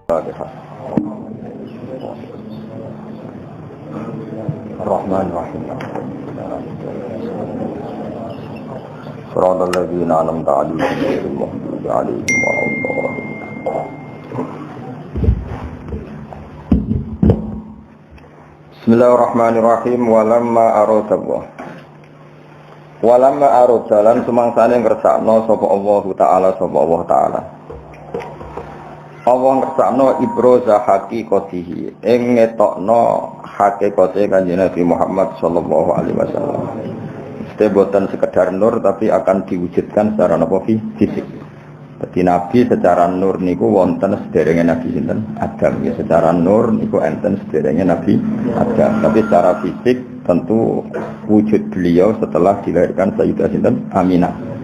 Rahman Rahim. Shiratal ladzina an'amta 'alaihim ghairil maghdubi 'alaihim waladdallin. Bismillahirrahmanirrahim. Walamma aradalan sumangsane ngersakno sapa Allah Ta'ala. Allah ngersakno ibroza haqiqatihi ing ngetokno hakikate Kanjeng Nabi Muhammad sallallahu alaihi wasallam. Mesti boten sekedar nur tapi akan diwujudkan secara fisik. Jadi Nabi secara nur niku wonten sederenge Nabi sinten Adam ya, secara nur niku enten sederenge Nabi Adam, tapi secara fisik tentu wujud beliau setelah dilahirkan Sayyidah sinten Aminah.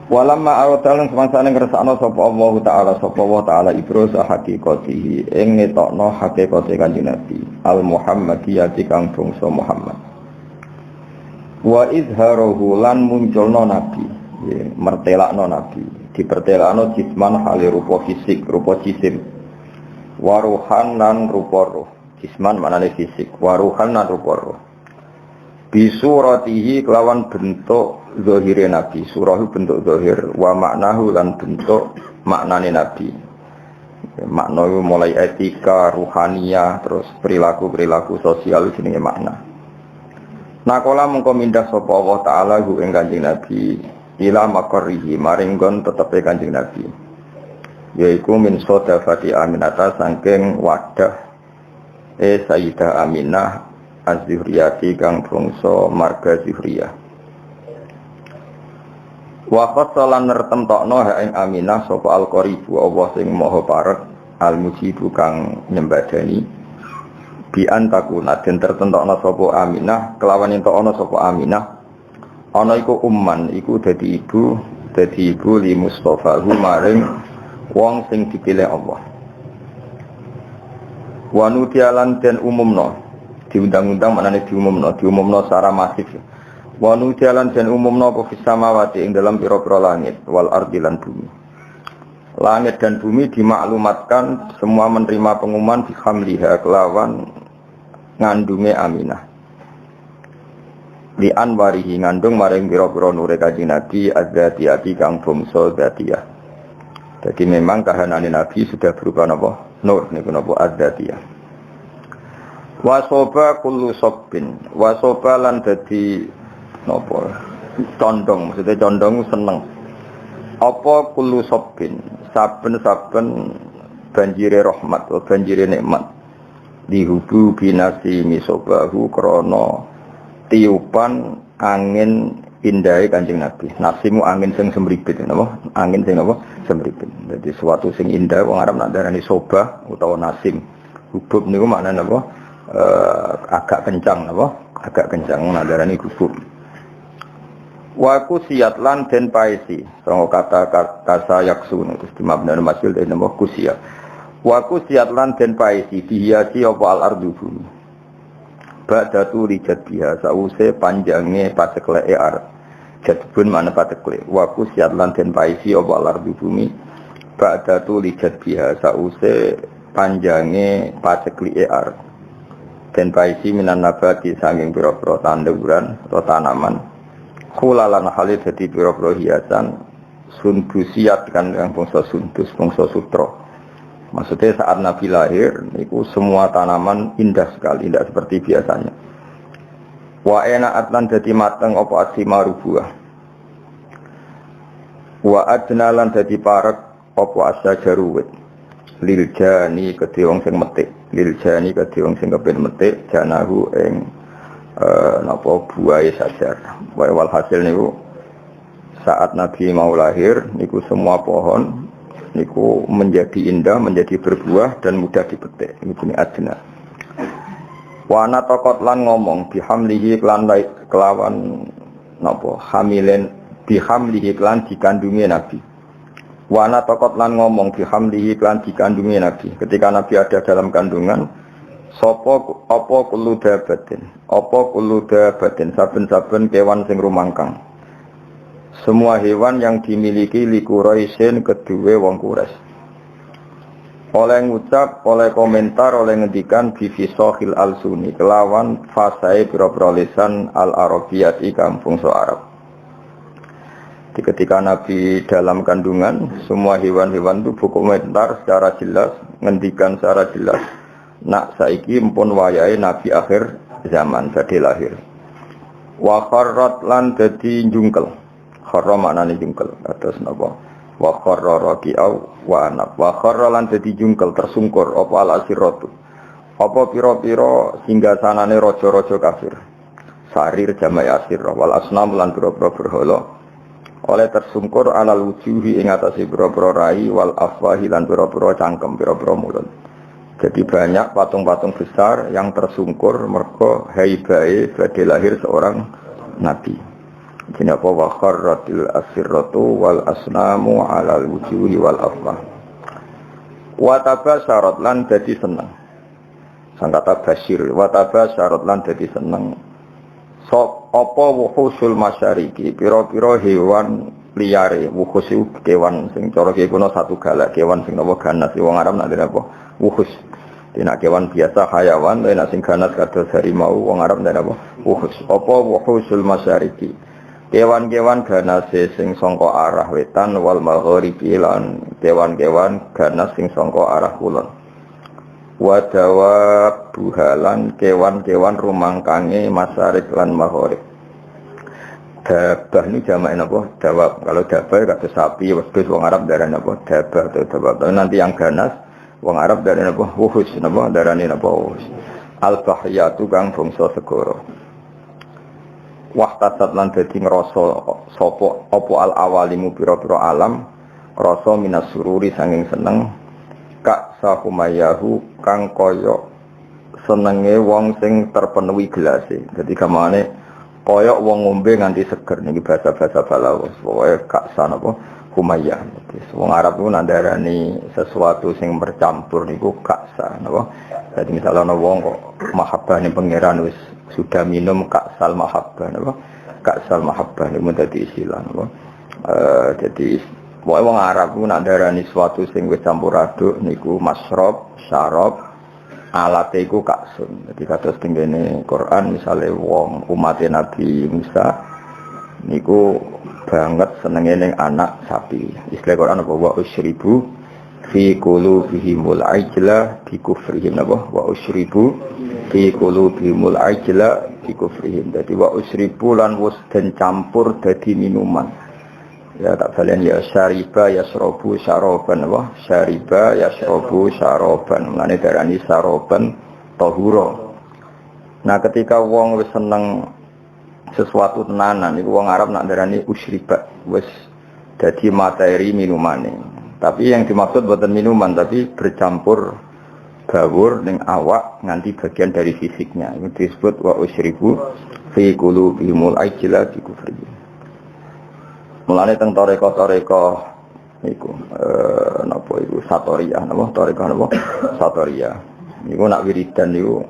Walamma aradalan semangsane ngersakno sapa Allah Ta'ala ibrosa haqiqatihi ing ngetokno hakikate Kanjeng Nabi al Muhammadiyati kang bangsa Muhammad. Wa izharuhu lan munculno Nabi, mertelakno Nabi, dipertelakno jisman hale rupa fisik, rupa jisim. Wa ruhan lan rupa roh. Jisman maknane fisik, wa ruhan lan rupa roh. Bisuratihi kelawan bentuk zahire Nabi, surahu bentuk zahir, wa maknahu lan bentuk maknane Nabi. Makna mulai etika, ruhaniyah, terus perilaku sosial jenenge makna. Nakola mengko mindah sapa Allah Ta'ala hu ing Kanjeng Nabi ila maqarrihi maring nggon tetepe Kanjeng Nabi. Yaiku min sodafati Aminata saking wadah Sayyidah Aminah Az-Zuhriyati kang bangsa marga Zuhriyah. Wa qasalan nertemtokno ha ing Aminah sapa al-Qaribu Allah sing maha parek al-Mujibu kang nyembadani bi antakuna den tertentokno sapa Aminah kelawan entokno sapa Aminah ana iku umman iku dadi ibu li Mustafa maring wong sing dipilih Allah. Wa nutialan den umumno diundang-undang maknane diumumno secara masif. Wa nutialan den umumno apa fis samawati ing dalam pira-pira langit wal ardi lan bumi. Langit dan bumi dimaklumatkan semua menerima pengumuman bihamliha kelawan ngandunge Aminah. Li anwarihi ngandung maring pira-pira nure Kanjeng Nabi az-zatiyati kang bangsa zatiyah. Jadi memang kahanane Nabi sudah berupa napa? Nur niku napa az-zatiyah. Wasoba kullu sobbin. Wasoba lan dadi napa? Condong, maksudnya condong seneng. Apa kullu sobbin? Saben-saben banjire rahmat atau banjire nikmat. Dihubu binasi misobahu krana tiupan angin indahe Kanjeng Nabi. Nasimu angin sing semripit napa? Angin sing napa? Semripit. Dadi suatu sing indah wong Arab nak darani sobah utawa nasim. Hubub niku maknane napa? Agak kencang napa? Agak kencang nak darani hubub. Wa kusiyat lan den paisi. Sanga kata kasa yaksun terus dimabna masil den napa kusiyat. Wa kusiyat lan den paisi dihiasi apa al-ardu bumi. Ba'datu rijat biha sause panjange pacekleke ar. Jadbun mana patekle. Wa kusiyat lan den paisi apa al-ardu bumi. Ba'datu rijat biha sause panjange pacekleke ar. Den paisi minan nabati sanging pira-pira tanduran atau tanaman. Kulalan halid dadi pira-pira hiasan sundusiat kan yang bangsa sundus, bangsa sutra. Maksudnya saat Nabi lahir niku semua tanaman indah sekali, tidak seperti biasanya. Wa ena'at lan dadi mateng apa asimaru buah. Wa adna lan dadi parek apa asyajaru wit. Lil jani kedhe wong sing metik, lil jani kedhe wong sing kepen metik janahu ing napa buahe sajar. Wal hasil niku saat Nabi mau lahir niku semua pohon niku menjadi indah, menjadi berbuah dan mudah dipetik. Niku ni adna. Wa ana taqat lan ngomong bihamlihi kelawan napa hamilen bihamlihi lan dikandungi Nabi. Wa ana taqat lan ngomong bihamlihi lan dikandungi Nabi. Ketika Nabi ada dalam kandungan sapa apa kullu dabatin saben-saben kewan sing rumangkang. Semua hewan yang dimiliki li Quraisyin kedue wong Quraisy. oleh ngucap, oleh komentar, oleh ngendikan bifisohil al-suni kelawan fasai pira-pira lisan al-arabiyati kang bangsa Arab. Ketika Nabi dalam kandungan, semua hewan-hewan itu berkomentar secara jelas, ngendikan secara jelas. Nak saiki mpun wayahe Nabi akhir zaman badhe lahir. Wa kharrat lan dadi jungkel. Kharra maknane jungkel. Atas napa? Wa kharra raqi'au wa anab. Wa kharra lan dadi jungkel tersungkur apa al-asiratu. Apa pira-pira singgasanane raja-raja kafir. Sarir jamak asir wal asnam lan pira-pira berhala. Oleh tersungkur alal wujuhi ing atase pira-pira rai wal afwahi lan pira-pira cangkem pira-pira mulut. Jadi banyak patung-patung besar yang tersungkur mergo haibae badhe lahir seorang nabi. Jadi apa wa kharratil asirratu wal asnamu alal wujuhi wal afwah. Wa tabasyarat lan dadi seneng. Sangkata basyir wa tabasyarat lan dadi seneng. Sok apa wuhusul masyariki pira-pira hewan liyare wuhus iku kewan sing cara kuno satu galak kewan sing napa ganas wong Arab nak apa wuhus dina kewan biasa hayawan nek sing ganas kados harimau wong Arab nak apa wuhus apa wuhusul masyariki kewan-kewan ganase sing saka arah wetan wal maghribi lan kewan-kewan ganas sing saka arah kulon wadawa buhalan kewan-kewan rumangkange masarik lan maghrib. Dabah ini jamak apa? Dawab. Kalau dabah kata sapi, wedhus wong Arab darane apa? Dabah atau dawab. Nanti yang ganas wong Arab darane apa? Wuhus napa? Darane apa? Wuhus. Al-bahriyatu kang bangsa segara. Wahtasat lan dadi ngrasa sapa apa al-awalimu pira-pira alam rasa minas sururi sanging seneng kak sahumayahu kang koyok senenge wong sing terpenuhi gelase. Jadi kamane koyok wong ngombe nganti seger niki bahasa-bahasa Balawas. Pokoke kak sanapa humayah. Wong Arab ku nandarani sesuatu sing bercampur niku kaksa napa. Jadi misalnya wong kok mahabbah ning pangeran wis sudah minum kaksal mahabbah napa. Kaksal mahabbah niku dadi istilah napa. Jadi wong Arab ku nak darani suatu sing wis campur aduk niku masrob, syarab, alate iku kaksun. Jadi kados tengene Quran misale wong umat Nabi Musa niku banget senenge ning anak sapi. Istilah Quran apa wa usyribu fi qulubihimul ajla bi kufrihim napa wa usyribu fi qulubihimul ajla bi kufrihim. Dadi wa usyribu lan wis den campur dadi minuman. Ya tak balen ya syariba yasrobu syaroban wah syariba yasrobu syaroban ngene darani syaroban tahura. Nah ketika wong wis seneng sesuatu tenanan iku wong Arab nak darani usyriba wis dadi materi minumane. Tapi yang dimaksud bukan minuman tapi bercampur bawur ning awak nganti bagian dari fisiknya. Ini disebut wa usyribu fi qulubihimul ajla bi kufrihim. Mulane teng toreko-toreko niku napa iku satoriyah napa toreko napa satoriyah niku nak wiridan niku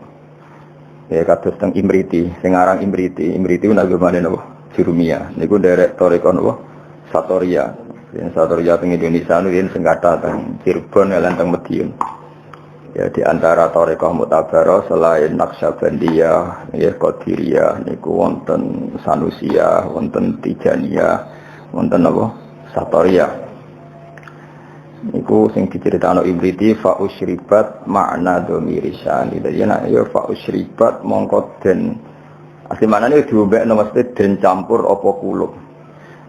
ya kados teng Imriti sing aran Imriti nak gimana napa Jurumiyah niku derek toreko napa satoriyah yen satoriyah teng Indonesia niku yen sing kathah teng Cirebon lan teng Madiun ya di antara toreko mutabaroh selain Naqsyabandiyah ya Qadiriyah niku wonten Sanusiyah wonten Tijaniyah wonten apa Satoriyah niku sing diceritakno Ibriti fa usyribat makna domirisan dadi nek ya fa usyribat mongko den asli maknane diombekno mesti den campur apa kulub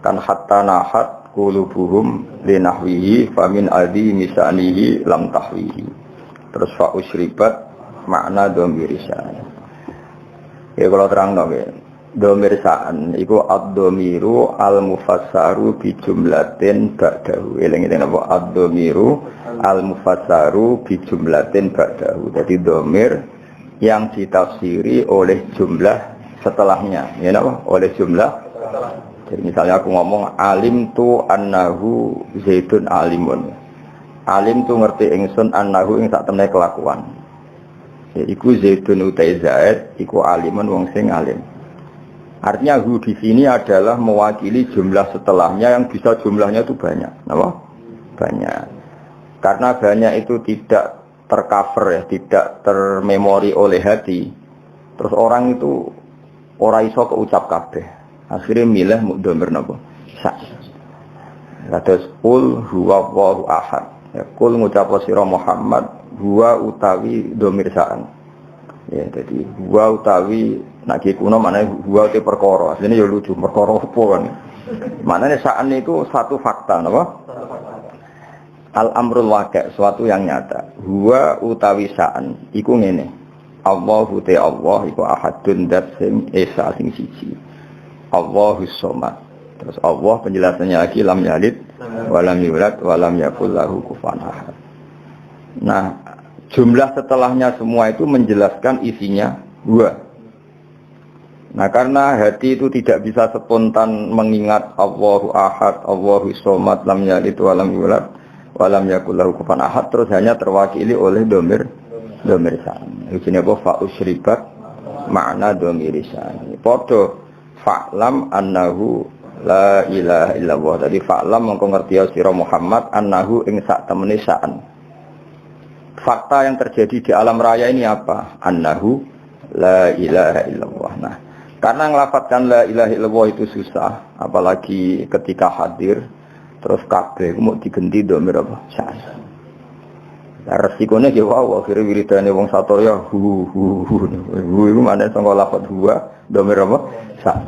kan hatta nahat qulubuhum linahwihi famin adi misanihi lam tahwihi terus fa usyribat makna domirisan ya kalau terangno nggih domir sa'an iku ad-domiru al-mufassaru bi jumlatin ba'dahu eling-eling apa ad-domiru al-mufassaru bi jumlatin ba'dahu jadi domir yang ditafsiri oleh jumlah setelahnya ya apa oleh jumlah jadi misalnya aku ngomong alim tu annahu zaitun alimun alim tu ngerti ingsun annahu ing sak temene kelakuan ya iku zaitun utai zaid iku alimun wong sing alim. Artinya hu di sini adalah mewakili jumlah setelahnya yang bisa jumlahnya itu banyak, apa? Banyak. Karena banyak itu tidak tercover ya, tidak termemori oleh hati. Terus orang itu ora iso keucap kabeh. Akhirnya milih mukdomir napa? Sa. Kados qul huwallahu ahad. Ya qul ngucap sira Muhammad huwa utawi domir saan. Ya jadi huwa utawi nek kuno maknane huwa te perkara. Asline ya lucu perkara apa kan. Maknane saan itu satu fakta napa? Al-amrul waqi', suatu yang nyata. Huwa utawi saan iku ngene. Allahu te Allah iku ahadun dat sing esa sing siji. Allahus somad. Terus Allah penjelasannya lagi lam yalid walam yulad walam yakul lahu kufuwan ahad. Nah, jumlah setelahnya semua itu menjelaskan isinya huwa. Nah, karena hati itu tidak bisa spontan mengingat Allahu ahad, Allahu somad, lam yalid walam yulad walam yakul lahu kufuwan ahad, terus hanya terwakili oleh domir san. Ini apa fa usribat makna domir san. Padha fa'lam annahu la ilaha illallah. Tadi fa'lam mengko ngerti sira Muhammad annahu ing sak temene sa'an. Fakta yang terjadi di alam raya ini apa? Annahu la ilaha illallah. Nah, karena ngelafadzkan la ilaha illallah itu susah, apalagi ketika hadir terus kabeh mau digenti domir apa? Sa'an. Nah, resikonya ki wae akhire wiridane wong satorya hu iku maneh sangka lafadz huwa domir apa? Sa'an.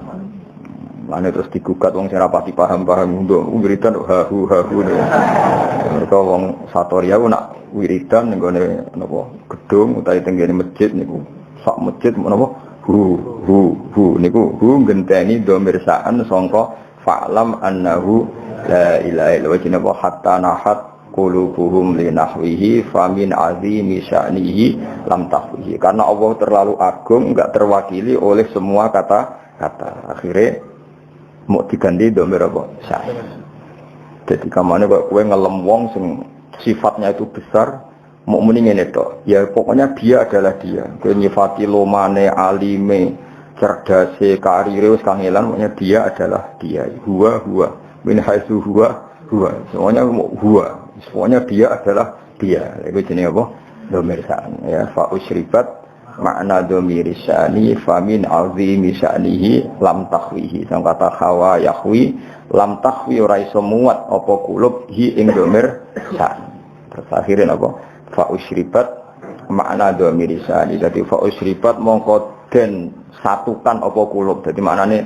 Ane terus digugat wong sing rapati paham-paham nduk wiridan hahu. Mereka wong Satoria ku nak wiridan ning gone napa gedung utawi tenggene masjid niku sak masjid menapa hu niku ngenteni domir saan sangka fa'lam annahu la ilaha illallah jinapa hatta nahat qulubuhum li nahwihi famin azimi sya'nihi lam tahwihi. Karena Allah terlalu agung enggak terwakili oleh semua kata-kata. Akhirnya mau diganti domir apa? Sa'an. Jadi kamane kok kowe ngelem wong sing sifatnya itu besar, mau muni ngene tok. Ya pokoknya dia adalah dia. Kowe nyifati lomane, alime, cerdase, karire wis kangelan, pokoknya dia adalah dia. Huwa min haitsu huwa. Semuanya huwa. Semuanya dia adalah dia. Iku jenenge apa? Domir sa'an ya fa usribat makna domiri sya'ni famin azimi sya'nihi lam takhwihi. Sang kata khawa yahwi lam takhwi ora iso muat apa kulub hi ing domir sya'ni. Terus akhirnya apa? Fa usribat makna domiri sya'ni. Jadi fa usribat mongko den satukan apa kulub. Jadi maknane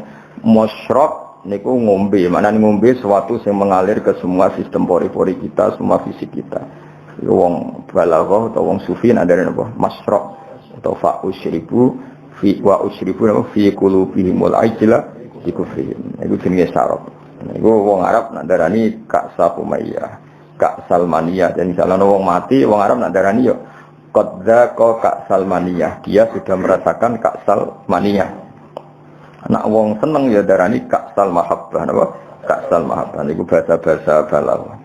musyrab niku ngombe. Maknane ngombe sesuatu yang mengalir ke semua sistem pori-pori kita, semua fisik kita. Wong balaghah atau wong sufi ada apa? Masyrab atau fa usyribu fi wa usyribu fi qulubihimul ajla di kufrihim. Iku jenenge syarab. Iku wong Arab nak darani Ka'sa Umayyah, Ka'salmaniyah. Dan misalnya wong mati wong Arab nak darani yo qadza Ka'salmaniyah. Dia sudah merasakan Ka'salmaniyah. Nak wong seneng ya darani Ka'sal mahabbah napa? Ka'sal mahabbah iku bahasa-bahasa balaghah.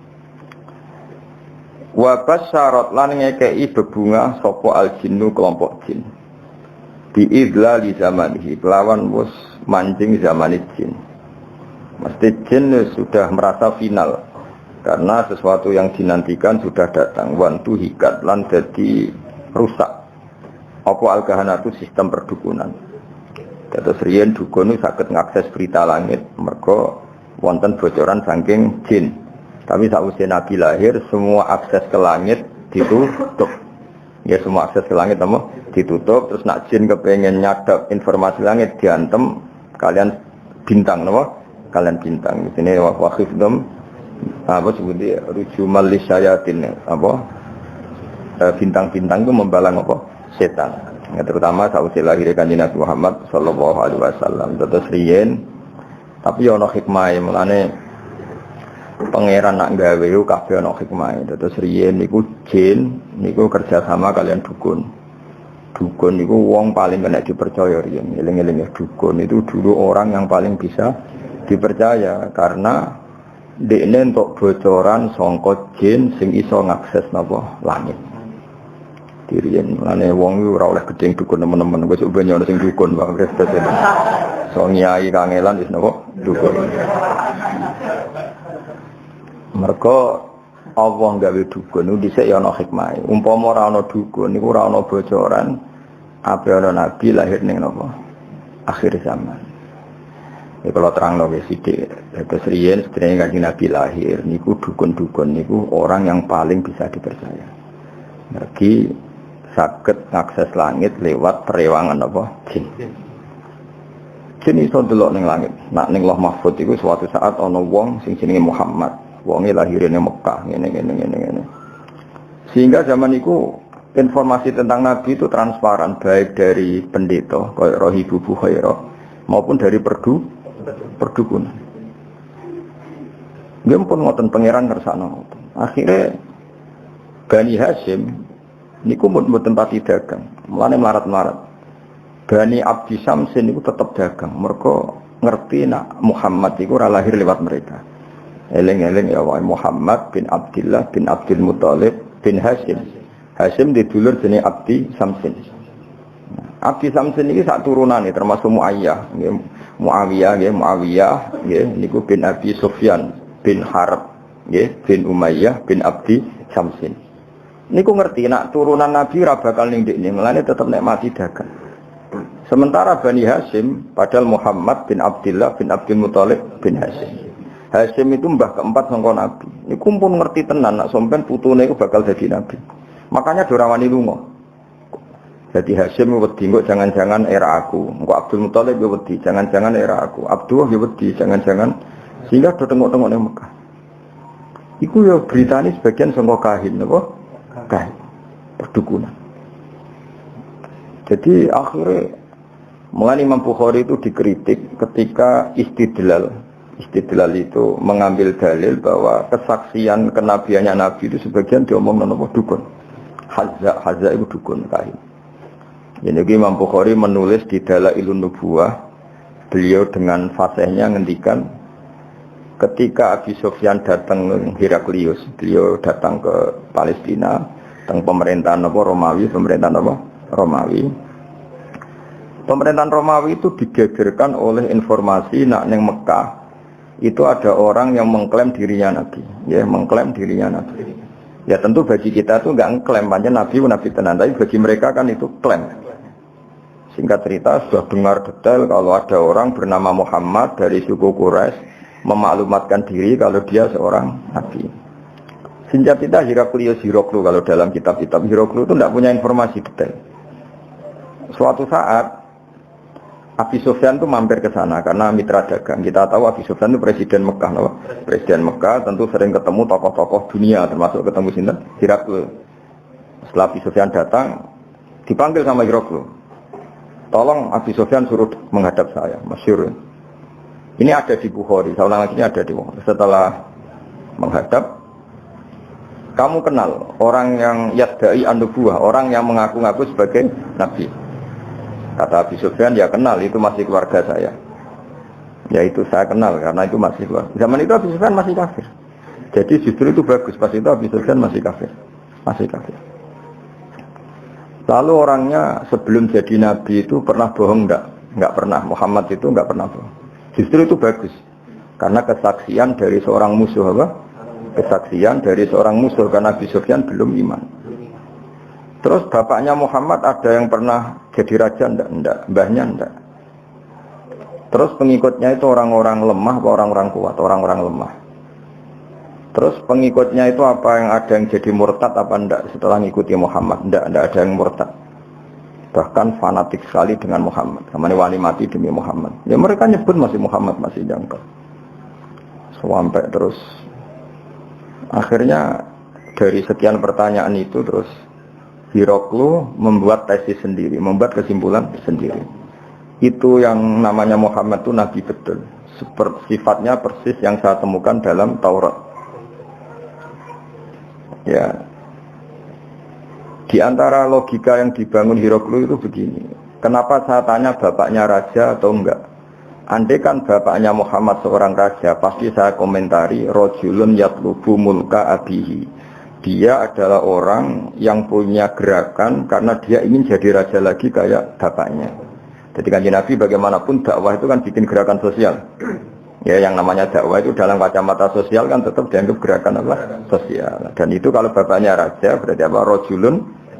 Wa basyarat lan ngekei bebunga sapa al-jinnu kelompok jin bi idlali zamanihi kelawan wis mancing zaman jin. Mesti jin sudah merasa final karena sesuatu yang dinantikan sudah datang. Wantu hikat lan jadi rusak apa al-kahanatu sistem perdukunan. Terus riyen dukun saged ngakses berita langit mergo wonten bocoran saking jin. Tapi sausé Nabi lahir, semua akses ke langit ditutup. Ya semua akses ke langit apa? Ditutup. Terus nak jin kepengen nyadap informasi langit diantem kalian bintang, apa? Kalian bintang. Di sini waqifdum apa sebutnya rujumal lisyayatin apa? Bintang-bintang itu membalang apa? Setan. Ya, terutama sausé lahir Kanjeng Nabi Muhammad sallallahu alaihi wasallam. Terus riyen tapi ana hikmah mulane pangeran nak gawe yo kabeh ana hikmah. Terus riyen niku jin niku kerja sama kalian dukun. Dukun niku wong paling kena dipercaya riyen. Eling-eling dukun itu dulu orang yang paling bisa dipercaya karena dekne entuk bocoran saka jin sing iso ngakses napa langit. Diriyen lane wong iku ora oleh gedeng dukun teman-teman. Wis ben ono sing dukun Pak Kristus. So nyai kangelan wis napa dukun. Mereka Allah gawe dukun niku dhisik ya ana hikmahe. Umpama ora ana dukun niku ora ana bocoran ape ana nabi lahir ning napa? Akhir zaman. Ya kalau terangno wis sithik, terus riyen sedherenge Kanjeng Nabi lahir niku dukun-dukun niku orang yang paling bisa dipercaya. Mergi saged ngakses langit lewat perewangan apa? Jin. Jin iso delok ning langit. Nak ning Lauh Mahfuz iku suatu saat ana wong sing jenenge Muhammad. Wonge lahir ning Mekah ngene. Sehingga zaman iku informasi tentang Nabi itu transparan baik dari pendeta kaya Rohibu Bukhairah maupun dari perdukunan. Nggih pun ngoten pangeran kersane. Akhire Bani Hashim niku mboten pati dagang, mulane melarat-melarat. Bani Abdi Samsin niku tetep dagang, mergo ngerti nak Muhammad iku ora lahir lewat mereka. Eling-eling ya wae Muhammad bin Abdullah bin Abdul Muthalib bin Hashim. Hashim didulur jenenge Abdi Samsin. Abdi Samsin ini sak turunane termasuk Muayyah, Muawiyah niku bin Abi Sufyan bin Harb bin Umayyah bin Abdi Samsin. Niku ngerti nak turunan Nabi ora bakal ning ndekne, mulane tetep nek mati dagang. Sementara Bani Hashim padahal Muhammad bin Abdullah bin Abdul Muthalib bin Hashim. Hashim itu mbah keempat sangka Nabi. Niku pun ngerti tenan nak sampean putune iku bakal jadi nabi. Makanya dorawani lunga. Jadi Hashim wedi kok jangan-jangan era aku. Engko Abdul Muthalib yo wedi, jangan-jangan era aku. Abdullah yo wedi, jangan-jangan sehingga do tengok-tengok ning Mekah. Iku yo beritane sebagian sangka kahin napa? Kahin. Perdukunan. Jadi akhirnya mulai Imam Bukhari itu dikritik ketika istidlal itu mengambil dalil bahwa kesaksian kenabiannya Nabi itu sebagian diomong napa dukun. Hazza itu dukun kahin. Jadi Imam Bukhari menulis di Dalailun Nubuwah, beliau dengan fasihnya ngendikan ketika Abi Sufyan datang Heraklius, beliau datang ke Palestina, teng pemerintahan Romawi. Pemerintahan Romawi itu digegerkan oleh informasi nak neng Mekah itu ada orang yang mengklaim dirinya Nabi, mengklaim dirinya Nabi. Ya tentu bagi kita itu enggak ngeklaim panjang Nabi tenan, tapi bagi mereka kan itu klaim. Singkat cerita sudah dengar detail kalau ada orang bernama Muhammad dari suku Quraisy memaklumatkan diri kalau dia seorang Nabi. Singkat cerita Heraklius kalau dalam kitab-kitab Heraklius itu tidak punya informasi detail. Suatu saat Abi Sufyan itu mampir ke sana karena mitra dagang. Kita tahu Abi Sufyan itu presiden Mekah, presiden Mekah tentu sering ketemu tokoh-tokoh dunia termasuk ketemu sinten Heraklius. Setelah Abi Sufyan datang dipanggil sama Heraklius. Tolong Abi Sufyan suruh menghadap saya, masyhur. Ini ada di Bukhari, saya ulang lagi ini ada di Bukhari. Setelah menghadap, kamu kenal orang yang yadda'i an-nubuwah, orang yang mengaku-ngaku sebagai nabi. Kata Abi Sufyan, ya kenal, itu masih keluarga saya. Ya itu saya kenal karena itu masih keluarga. Zaman itu Abi Sufyan masih kafir. Jadi justru itu bagus, pas itu Abi Sufyan masih kafir. Lalu orangnya sebelum jadi nabi itu pernah bohong enggak pernah. Muhammad itu enggak pernah bohong. Justru itu bagus. Karena kesaksian dari seorang musuh Kesaksian dari seorang musuh karena Abi Sufyan belum iman. Terus bapaknya Muhammad ada yang pernah jadi raja enggak? Mbahnya enggak. Terus pengikutnya itu orang-orang lemah atau orang-orang kuat? Orang-orang lemah. Terus pengikutnya itu apa yang ada yang jadi murtad apa enggak setelah mengikuti Muhammad? Enggak ada yang murtad. Bahkan fanatik sekali dengan Muhammad. Kamane wali mati demi Muhammad. Ya mereka nyebut masih Muhammad, masih jangkau. Sampai terus akhirnya dari sekian pertanyaan itu terus Heraklius membuat tesis sendiri, membuat kesimpulan sendiri. Itu yang namanya Muhammad itu nabi betul. Sifatnya persis yang saya temukan dalam Taurat. Ya, di antara logika yang dibangun Heraklius itu begini. Kenapa saya tanya bapaknya raja atau enggak? Andai kan bapaknya Muhammad seorang raja, pasti saya komentari rajulun yatlubu mulka abihi. Dia adalah orang yang punya gerakan karena dia ingin jadi raja lagi kayak bapaknya. Jadi Kanjeng Nabi bagaimanapun dakwah itu kan bikin gerakan sosial. Ya, yang namanya dakwah itu dalam kacamata sosial kan tetap dianggap gerakan apa? Sosial. Dan itu kalau bapaknya raja berarti apa? Rojulun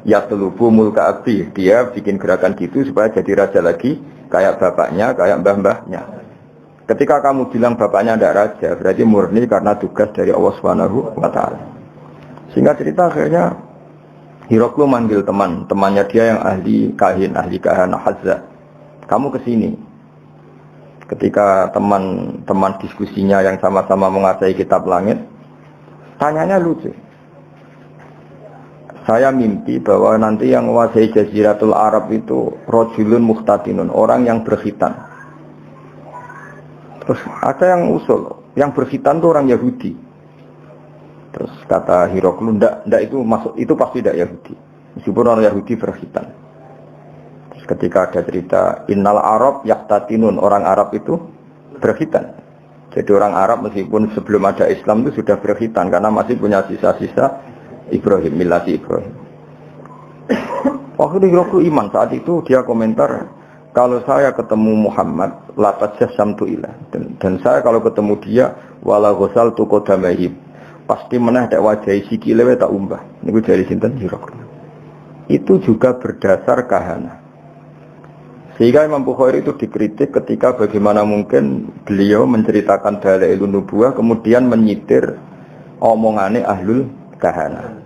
yatlubu mulka abdi. Dia bikin gerakan gitu supaya jadi raja lagi kayak bapaknya, kayak mbah-mbahnya. Ketika kamu bilang bapaknya tidak raja, berarti murni karena tugas dari Allah Subhanahu wa taala. Singkat cerita akhirnya Hiroklu manggil temannya dia yang ahli kahana Hazza. Kamu kesini. Ketika teman-teman diskusinya yang sama-sama menguasai kitab langit, tanyanya lucu. Saya mimpi bahwa nanti yang menguasai Jaziratul Arab itu rojulun muhtatinun, orang yang berkhitan. Terus ada yang usul, yang berkhitan itu orang Yahudi. Terus kata Hiroklu, ndak itu masuk, itu pasti tidak Yahudi. Meskipun orang Yahudi berkhitan. Ketika ada cerita innal Arab yaqtatinun, orang Arab itu berkhitan. Jadi orang Arab meskipun sebelum ada Islam itu sudah berkhitan karena masih punya sisa-sisa Ibrahim, milati Ibrahim. Waktu Hiroklu iman saat itu dia komentar, kalau saya ketemu Muhammad latat jasamtu ilah, dan saya kalau ketemu dia wala ghusal tu qadamaihi, pasti meneh dak wajahi sikile tak umbah. Niku dari sinten Hiroklu. Itu juga berdasar kahana. Sehingga Imam Bukhari itu dikritik ketika bagaimana mungkin beliau menceritakan dalailun nubuwah kemudian menyitir omongannya ahlul kahana.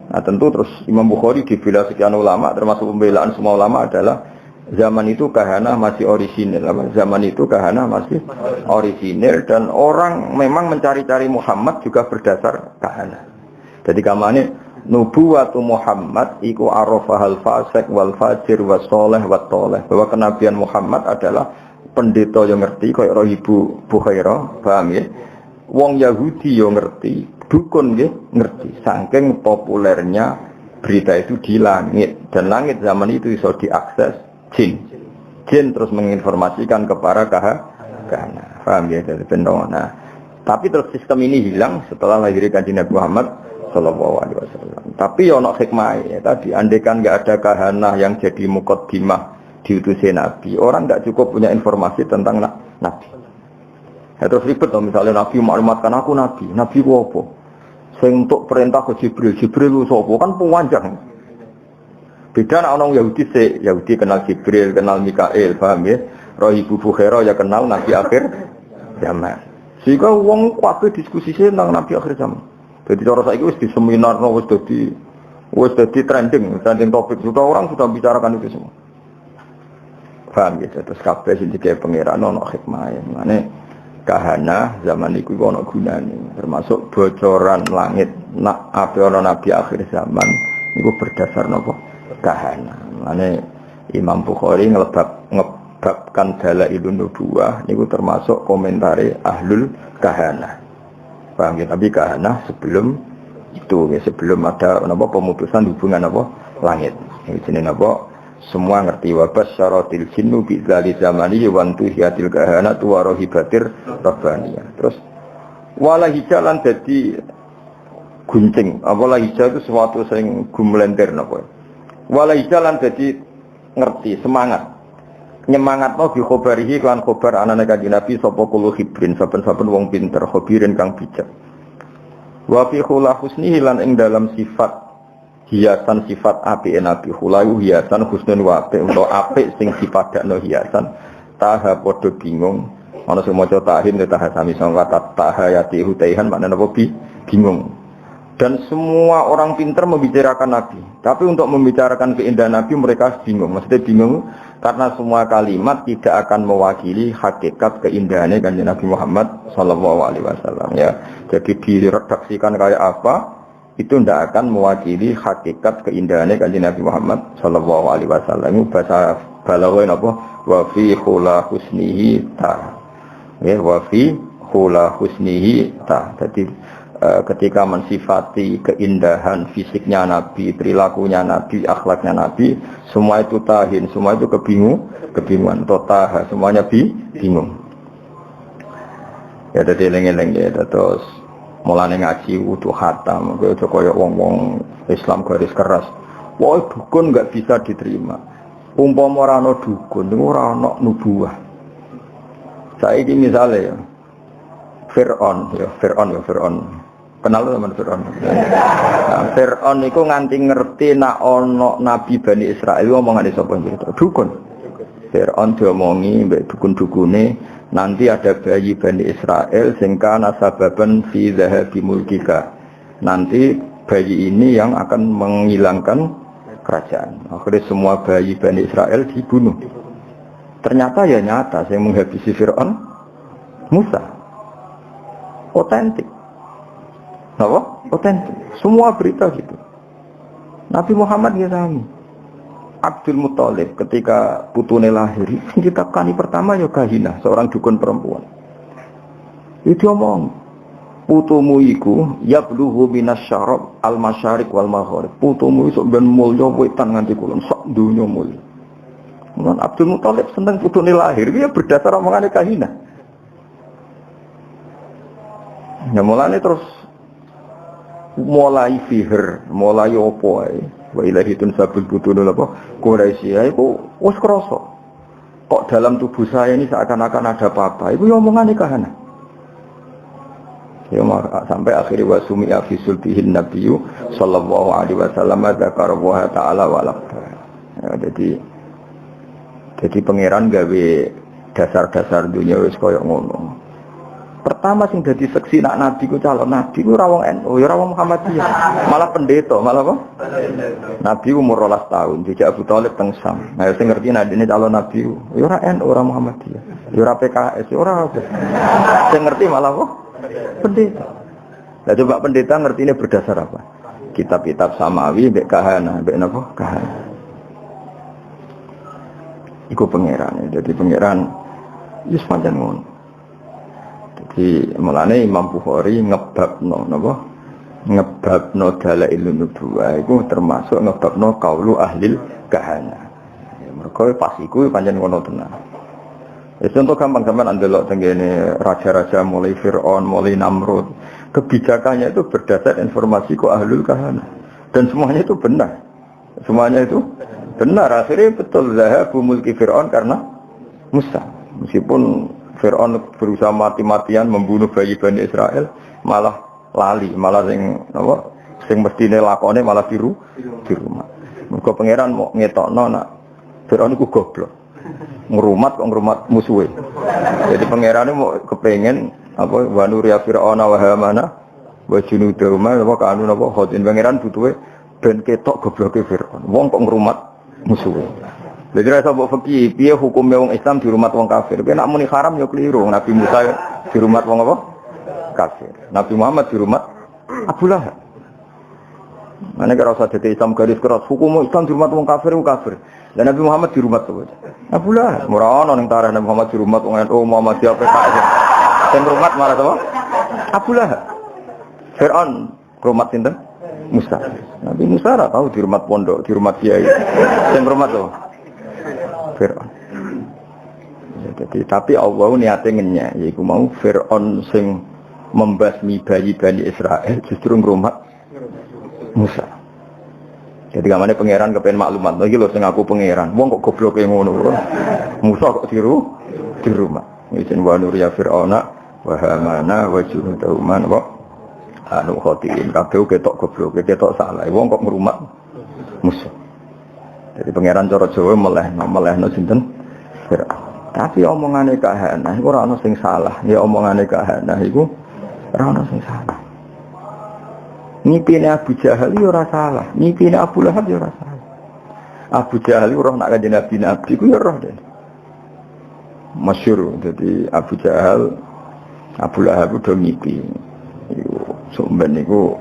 Nah tentu terus Imam Bukhari dibela sekian ulama, termasuk pembelaan semua ulama adalah zaman itu kahana masih orisinil. Zaman itu kahana masih orisinil dan orang memang mencari-cari Muhammad juga berdasar kahana. Jadi kamane nubuwatu Muhammad iku arafahal fasik wal fajir was soleh wat toleh, bahwa kenabian Muhammad adalah pendeta yang ngerti kaya Ibu Bukhairah, paham ya? Wong Yahudi yang ngerti, dukun ngerti, saking populernya berita itu di langit, dan langit zaman itu bisa diakses jin terus menginformasikan kepada kahana, paham ya? Dari pendona. Tapi terus sistem ini hilang setelah lahirnya Kanjeng Nabi Muhammad Sallallahu Alaihi Wasallam. Tapi ono hikmah ya tadi, andaikan nggak ada kahana yang jadi muqaddimah diutusi Nabi, orang nggak cukup punya informasi tentang Nabi. Ya, terus ribet loh, misalnya Nabi maklumatkan aku Nabi ku apa? Sing untuk perintah ke Jibril lu sapa? Kan panjang. Beda nak orang Yahudi Yahudi kenal Jibril, kenal Mikail, paham ya? Roh Ibu Bukhairah ya kenal Nabi akhir zaman. Sehingga wong kabeh diskusi tentang Nabi akhir zaman. Jadi cara saiki wis di seminar wis dadi trending topik, sudah orang sudah bicarakan itu semua. Paham gitu, terus kabeh sing dikek pangeran ono hikmah. Mane kahana zaman iku ono gunane, termasuk bocoran langit nak ape ono nabi akhir zaman niku berdasar napa? Kahana. Mane Imam Bukhari ngebabkan dalailun nubuwah niku termasuk komentare ahlul kahana. Paham ya? Tapi kahana sebelum itu ya, sebelum ada pemutusan hubungan langit. Ini jenenge semua ngerti wabas syaratil jinnu bi dzali zamani wa antuhiyatil kahana wa rohibatir rabbaniyah. Terus wala hijalan dadi guncing. Wala hijal itu sesuatu sing gumlenter napa. Wala hijalan dadi ngerti, semangat. Nyemangatno bi khobarihi kan khobar anane Kanjeng Nabi sapa kulo hibrin, saben-saben wong pinter, khobirin kang bijak. Wa fi khula husnihi lan ing dalam sifat hiasan sifat apike Nabi, khulayu hiasan husnun wa apik utawa apik sing dipadakno hiasan. Taha padha bingung, ana sing maca tahin taha sami sangka tahayati hutaihan maknane apa bingung. Dan semua orang pintar membicarakan Nabi, tapi untuk membicarakan keindahan Nabi mereka bingung. Maksudnya bingung karena semua kalimat tidak akan mewakili hakikat keindahannya Kanjeng Nabi Muhammad Sallallahu Alaihi Wasallam. Ya, jadi diredaksikan kayak apa itu tidak akan mewakili hakikat keindahannya Kanjeng Nabi Muhammad Sallallahu Alaihi Wasallam. Itu bahasa balaghah apa? Wa fi khula husnihi ta. Ya, wa fi khula husnihi ta. Jadi ketika mensifati keindahan fisiknya Nabi, perilakunya Nabi, akhlaknya Nabi, semua itu tahin, semua itu kebingungan, totaha, semuanya bingung. Ya jadi eling-eling ya, terus mulane ngaji wudu khatam, kaya wong-wong Islam garis keras. Wah, dukun enggak bisa diterima. Umpama ora ana dukun, niku ora ana nubuwah. Saiki misale ya Fir'aun ya Fir'aun. Kenal teman Fir'aun. Nah, Fir'aun iku nganti ngerti nak ana nabi Bani Israil omongane sapa gitu. Dukun. Fir'aun diomongi mbek dukun-dukune nanti ada bayi Bani Israil sing kana sababan fi dhahabi mulkika. Nanti bayi ini yang akan menghilangkan kerajaan. Akhirnya semua bayi Bani Israil dibunuh. Ternyata ya nyata saya menghabisi Fir'aun Musa. Otentik. Apa? Otentik. Semua berita gitu. Nabi Muhammad ya sami. Abdul Muthalib ketika putune lahir, kita kali pertama ya Kahina, seorang dukun perempuan. Itu omong, putumu iku yablughu minasyarab al-masyariq wal maghrib. Putumu iso ben mulya wetan nganti kulon sak donya mulya. Mun Abdul Muthalib seneng putune lahir, dia berdasar omongane Kahina. Ya mulane terus mulai sihir, mulai opo ae. Wa ilahi tunsabul butunul apa? Quraisy iku wis krasa. Kok dalam tubuh saya ini seakan-akan ada apa-apa. Iku yo omongane Kahana. Ya sampai akhirnya wasumi fi sulbihin nabiyyu sallallahu alaihi wasallam dzakara wa ta'ala wa laqta. Ya, jadi pangeran gawe dasar-dasar dunia wis koyo ngono. Pertama sing dadi seksi nak nabi ku calon nabi ku ora wong NU, ya ora wong Muhammadiyah. Malah pendeta, malah apa? Nabi umur 12 tahun, dijak Abu Thalib teng Sam. Nah, sing ngerti nadine calon nabi ku, ya ora NU, ora Muhammadiyah. Ya ora PKS, ya ora apa. Sing ngerti malah apa? Pendeta. Lah coba pendeta ngertine berdasar apa? Kitab-kitab samawi mbek kahana, mbek napa? Kahana. Iku pangeran. Jadi pangeran wis pancen ngono. Di mulane Imam Bukhari ngebabno napa ngebabno dalailun nubuwah iku termasuk ngebabno qaulu ahlil kahana. Mergo pas iku pancen ngono tenan. Wis contoh gampang-gampang ndelok tengene raja-raja mulai Firaun, mulai Namrud, kebijakannya itu berdasar informasi ku ahlul kahana dan semuanya itu benar. Semuanya itu benar. Akhirnya betul zahabu mulki Firaun karena Musa. Meskipun Fir'aun berusaha mati-matian membunuh bayi Bani Israel, malah lali, malah sing mestine lakone malah di rumah. Mergo pangeran mau ngetokno nak Fir'aun iku goblok. Ngrumat musuhe. Jadi pangerane mau kepengin apa wa nuriya Fir'auna wa Hamana wa junudahuma apa kanu napa khotin pangeran butuhe ben ketok gobloke Fir'aun. Wong kok ngrumat musuhe. Jadi rasa mbok fikih piye hukume wong Islam di rumah wong kafir. Kowe nak muni haram ya keliru. Nabi Musa di rumah wong apa? Kafir. Nabi Muhammad di rumah Abu Lahab. Mana kira usah dadi Islam garis keras hukum Islam di rumah wong kafir ku kafir. Dan Nabi Muhammad di rumah tuh. Abu Lahab ora ono ning tarikh Nabi Muhammad di rumah wong NU Muhammadiyah PKS. Sing rumah malah apa? Abu Lahab. Fir'aun rumah sinten? Musa. Nabi Musa ora tahu di rumah pondok, di rumah kiai. Sing rumah tuh. Fir'aun. Ya, jadi, tapi Allah niatnya ngenyek, yaitu mau Fir'aun sing membasmi bayi Bani Israel justru ngrumat Musa. Jadi kamane pangeran kepen maklumat, lagi lho sing aku pangeran. Wong kok goblok e ngono. Musa kok di rumah. Izin wa nuriya Fir'auna wa Hamana wa junudahuma wa anu khotiin. Kabeh ketok goblok, ketok salah. Wong kok ngrumat Musa. Jadi pangeran cara Jawa melehno sinten Fir'aun. Tapi omongane kahana iku ora ono sing salah. Ya omongane kahana iku ora ono sing salah. Ngipine Abu Jahal ya ora salah, ngipine Abu Lahab ya ora salah. Abu Jahal roh nak kanjeng Nabi ku ya roh den. Masyhur dadi Abu Jahal Abu Lahab do ngipi. Iku sumben niku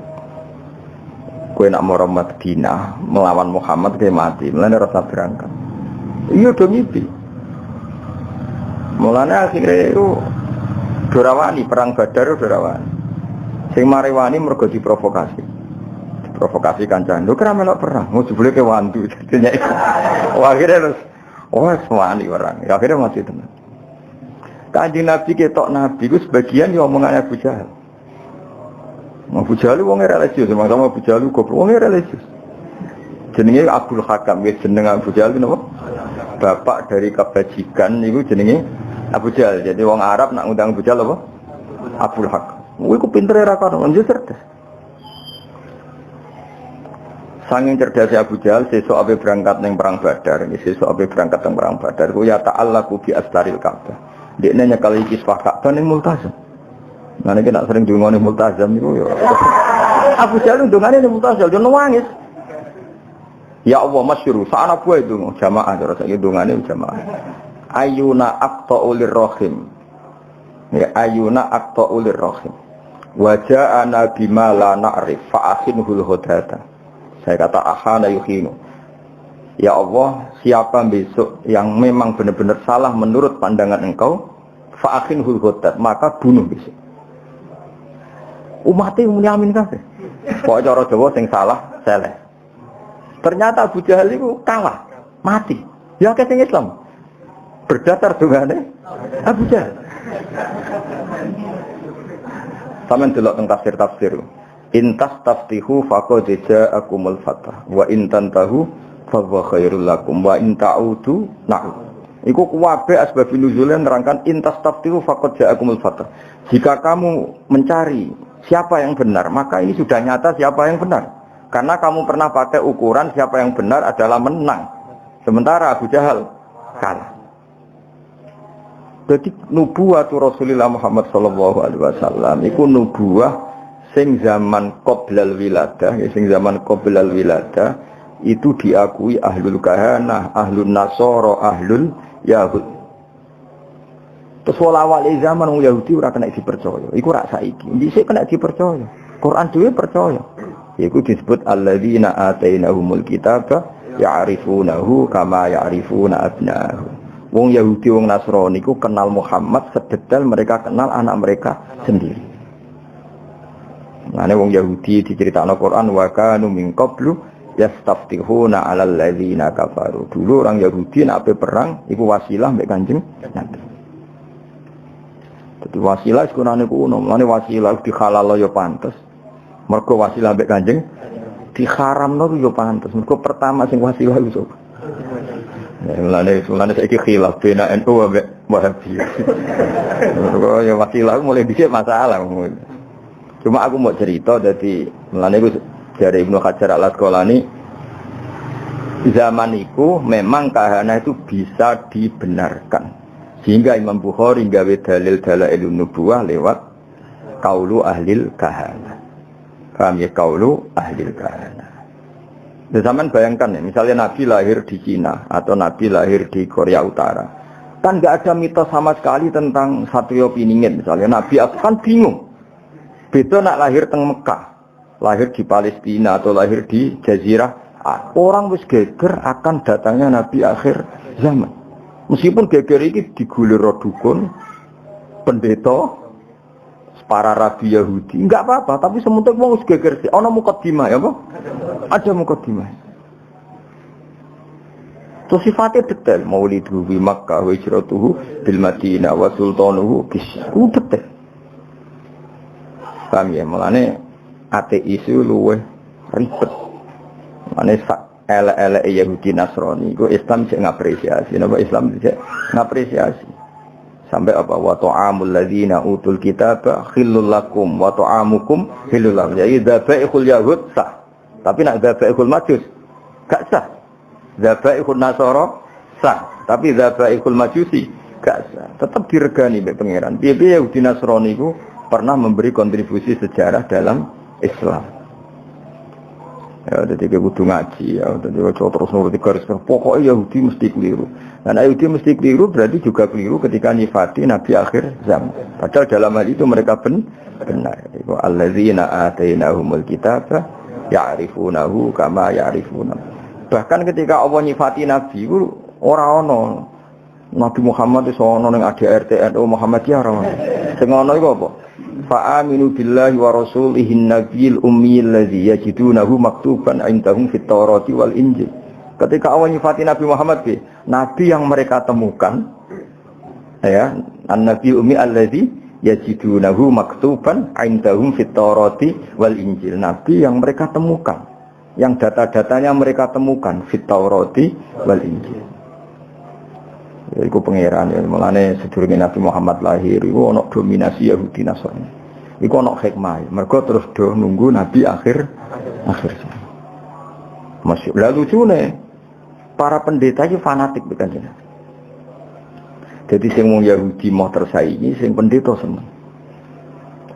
kowe nak mara Madinah melawan Muhammad kowe mati, mulane rasa berangkat. Iya do ngipi. Mulane akhire iku dorawani perang Badar dorawani. Sing marewani mergo diprovokasi. Diprovokasi kancane. Lho kira melok perang, mau jebule ke wandu jadinya. Wah akhire terus wani orang. Akhire mati tenan. Kanjeng Nabi ketok Nabi ku sebagian ya omongane Abu Jahal. Abu Jahal wong religius, sama Abu Jahal goblok wong religius. Jenenge Abdul Hakam, wis jeneng Abu Jahal napa? Bapak dari kebajikan niku jenenge Abu Jahal. Jadi wong Arab nak ngundang Abu Jahal apa? Abul Hakam. Iku pintere ra karo njur cerdas. Sanging cerdasnya Abu Jahal sesuk ape berangkat ning perang Badar, sesuk ape berangkat ning perang Badar ku ya ta'allaqu bi astaril Ka'bah. Dekne nyekal iki Ka'bah ning Multazam. Nah nek nak sering dungane Multazam niku ya. Abu Jahal dungane ning Multazam yo nangis. Ya Allah masyhur, saana buah itu jamaah terus iki dungane jamaah. Ayuna aqta'ulir rahim. Ya ayuna aqta'ulir rahim. Wa ja'ana bima la na'rif fa akhinhul hodata. Saya kata ahana yuhinu. Ya Allah, siapa besok yang memang benar-benar salah menurut pandangan engkau, fa'akhinhul hodat, maka bunuh besok. Umatnya menyamin kabeh. Pokoknya cara Jawa sing salah, seleh. Ternyata Abu Jahal itu kalah, mati. Ya kayak sing Islam. Berdasar dungane Abu Jahal. Sampeyan delok teng tafsir-tafsir. Intas taftihu faqad ja'akumul fatah wa in tantahu fa huwa khairul lakum wa in ta'udu na'ud. Iku kuwabe asbab nuzulnya nerangkan intas taftihu faqad ja'akumul fatah. Jika kamu mencari siapa yang benar, maka ini sudah nyata siapa yang benar. Karena kamu pernah pakai ukuran siapa yang benar adalah menang. Sementara Abu Jahal kalah. Jadi nubuwatu Rasulullah Muhammad sallallahu alaihi wasallam iku nubuwah sing zaman qoblal wiladah, sing zaman qoblal wiladah itu diakui ahlul kahanah, ahlul nasara, ahlul yahud. Terus awal zaman wong Yahudi ora kena dipercaya. Iku rak saiki. Dhisik kena dipercaya. Quran dhewe percaya. Iku disebut alladzina atainahumul kitaba ya'rifunahu kama ya'rifuna abna'ahum. Wong Yahudi wong Nasrani iku kenal Muhammad sedetail mereka kenal anak mereka sendiri. Nah, wong Yahudi diceritakan Al-Quran wa kanu min qablu yastaftihuna 'alal ladzina kafaru. Dulu orang Yahudi nek ape perang iku wasilah mbek Kanjeng Nabi. Dadi wasilah sekunane kuno, mane wasilah dihalal ya pantes. Mergo wasilah mbek Kanjeng diharamno ya pantes. Mergo pertama sing wasilah iku sapa? Mulane saiki khilaf bena NU mbek Wahabi. Mergo ya wasilah mulai dhisik masalah. Cuma aku mau cerita dari melane dari Ibnu Hajar Al-Asqalani zaman itu memang kahana itu bisa dibenarkan sehingga Imam Bukhari gawe dalil dalailun nubuwah lewat qaulu ahlil kahana. Paham ya, qaulu ahlil kahana. Zaman bayangkan ya, misalnya Nabi lahir di Cina atau Nabi lahir di Korea Utara, kan nggak ada mitos sama sekali tentang Satrio Piningit misalnya. Nabi kan bingung. Beda nak lahir teng Mekah, lahir di Palestina atau lahir di Jazirah, orang wis geger akan datangnya Nabi akhir zaman. Meskipun geger ini digulir dukun, pendeta, para rabi Yahudi, enggak apa-apa. Tapi sementing wong wis geger sih. Ana mukadimah ya, apa? Ada mukadimah. Terus sifatnya detail. Mauliduhu bi Makkah wa hijratuhu bil Madinah wa sultanuhu bis. Detail. Paham ya, mulane ateis itu luwih ribet. Mulane elek-elek Yahudi Nasrani iku Islam sik ngapresiasi, napa Islam sik ngapresiasi. Sampai apa wa ta'amul ladzina utul kitaba khillul lakum wa ta'amukum khillul lahum. Jadi dzabaihul yahud sah. Tapi nak dzabaihul majus gak sah. Dzabaihul nasara sah, tapi dzabaihul majusi gak sah. Tetap diregani mbek pangeran. Piye-piye Yahudi Nasrani iku pernah memberi kontribusi sejarah dalam Islam. Ya, jadi kudu ngaji ya, jadi terus nuruti garis pokoknya Yahudi mesti keliru. Dan Yahudi mesti keliru berarti juga keliru ketika nyifati Nabi akhir zaman. Padahal dalam hal itu mereka benar. Itu alladzina atainahumul kitaba ya'rifunahu kama ya'rifuna. Bahkan ketika Allah nyifati Nabi itu ora ono Nabi Muhammad itu ono ning ADRT NU Muhammadiyah ora ono. Sing ono iku apa? Fa'aminu billahi wa rasulihi nabiyil ummiyil ladzi yajidunahu maktuban indahum fit Taurati wal Injil. Ketika Allah nyifati Nabi Muhammad, nabi yang mereka temukan ya, an-nabi ummi alladzi yajidunahu maktuban indahum fit Taurati wal Injil. Nabi yang mereka temukan, yang data-datanya mereka temukan fit Taurati wal Injil. Iku pangeran ya, mulane sedurunge Nabi Muhammad lahir iku ana dominasi Yahudi Nasrani. Iku ana hikmah. Mergo terus do nunggu Nabi akhir zaman. Masya Allah lucune para pendeta itu fanatik bukan jenengan. Jadi sing wong Yahudi mau tersaingi, sing pendeta seneng.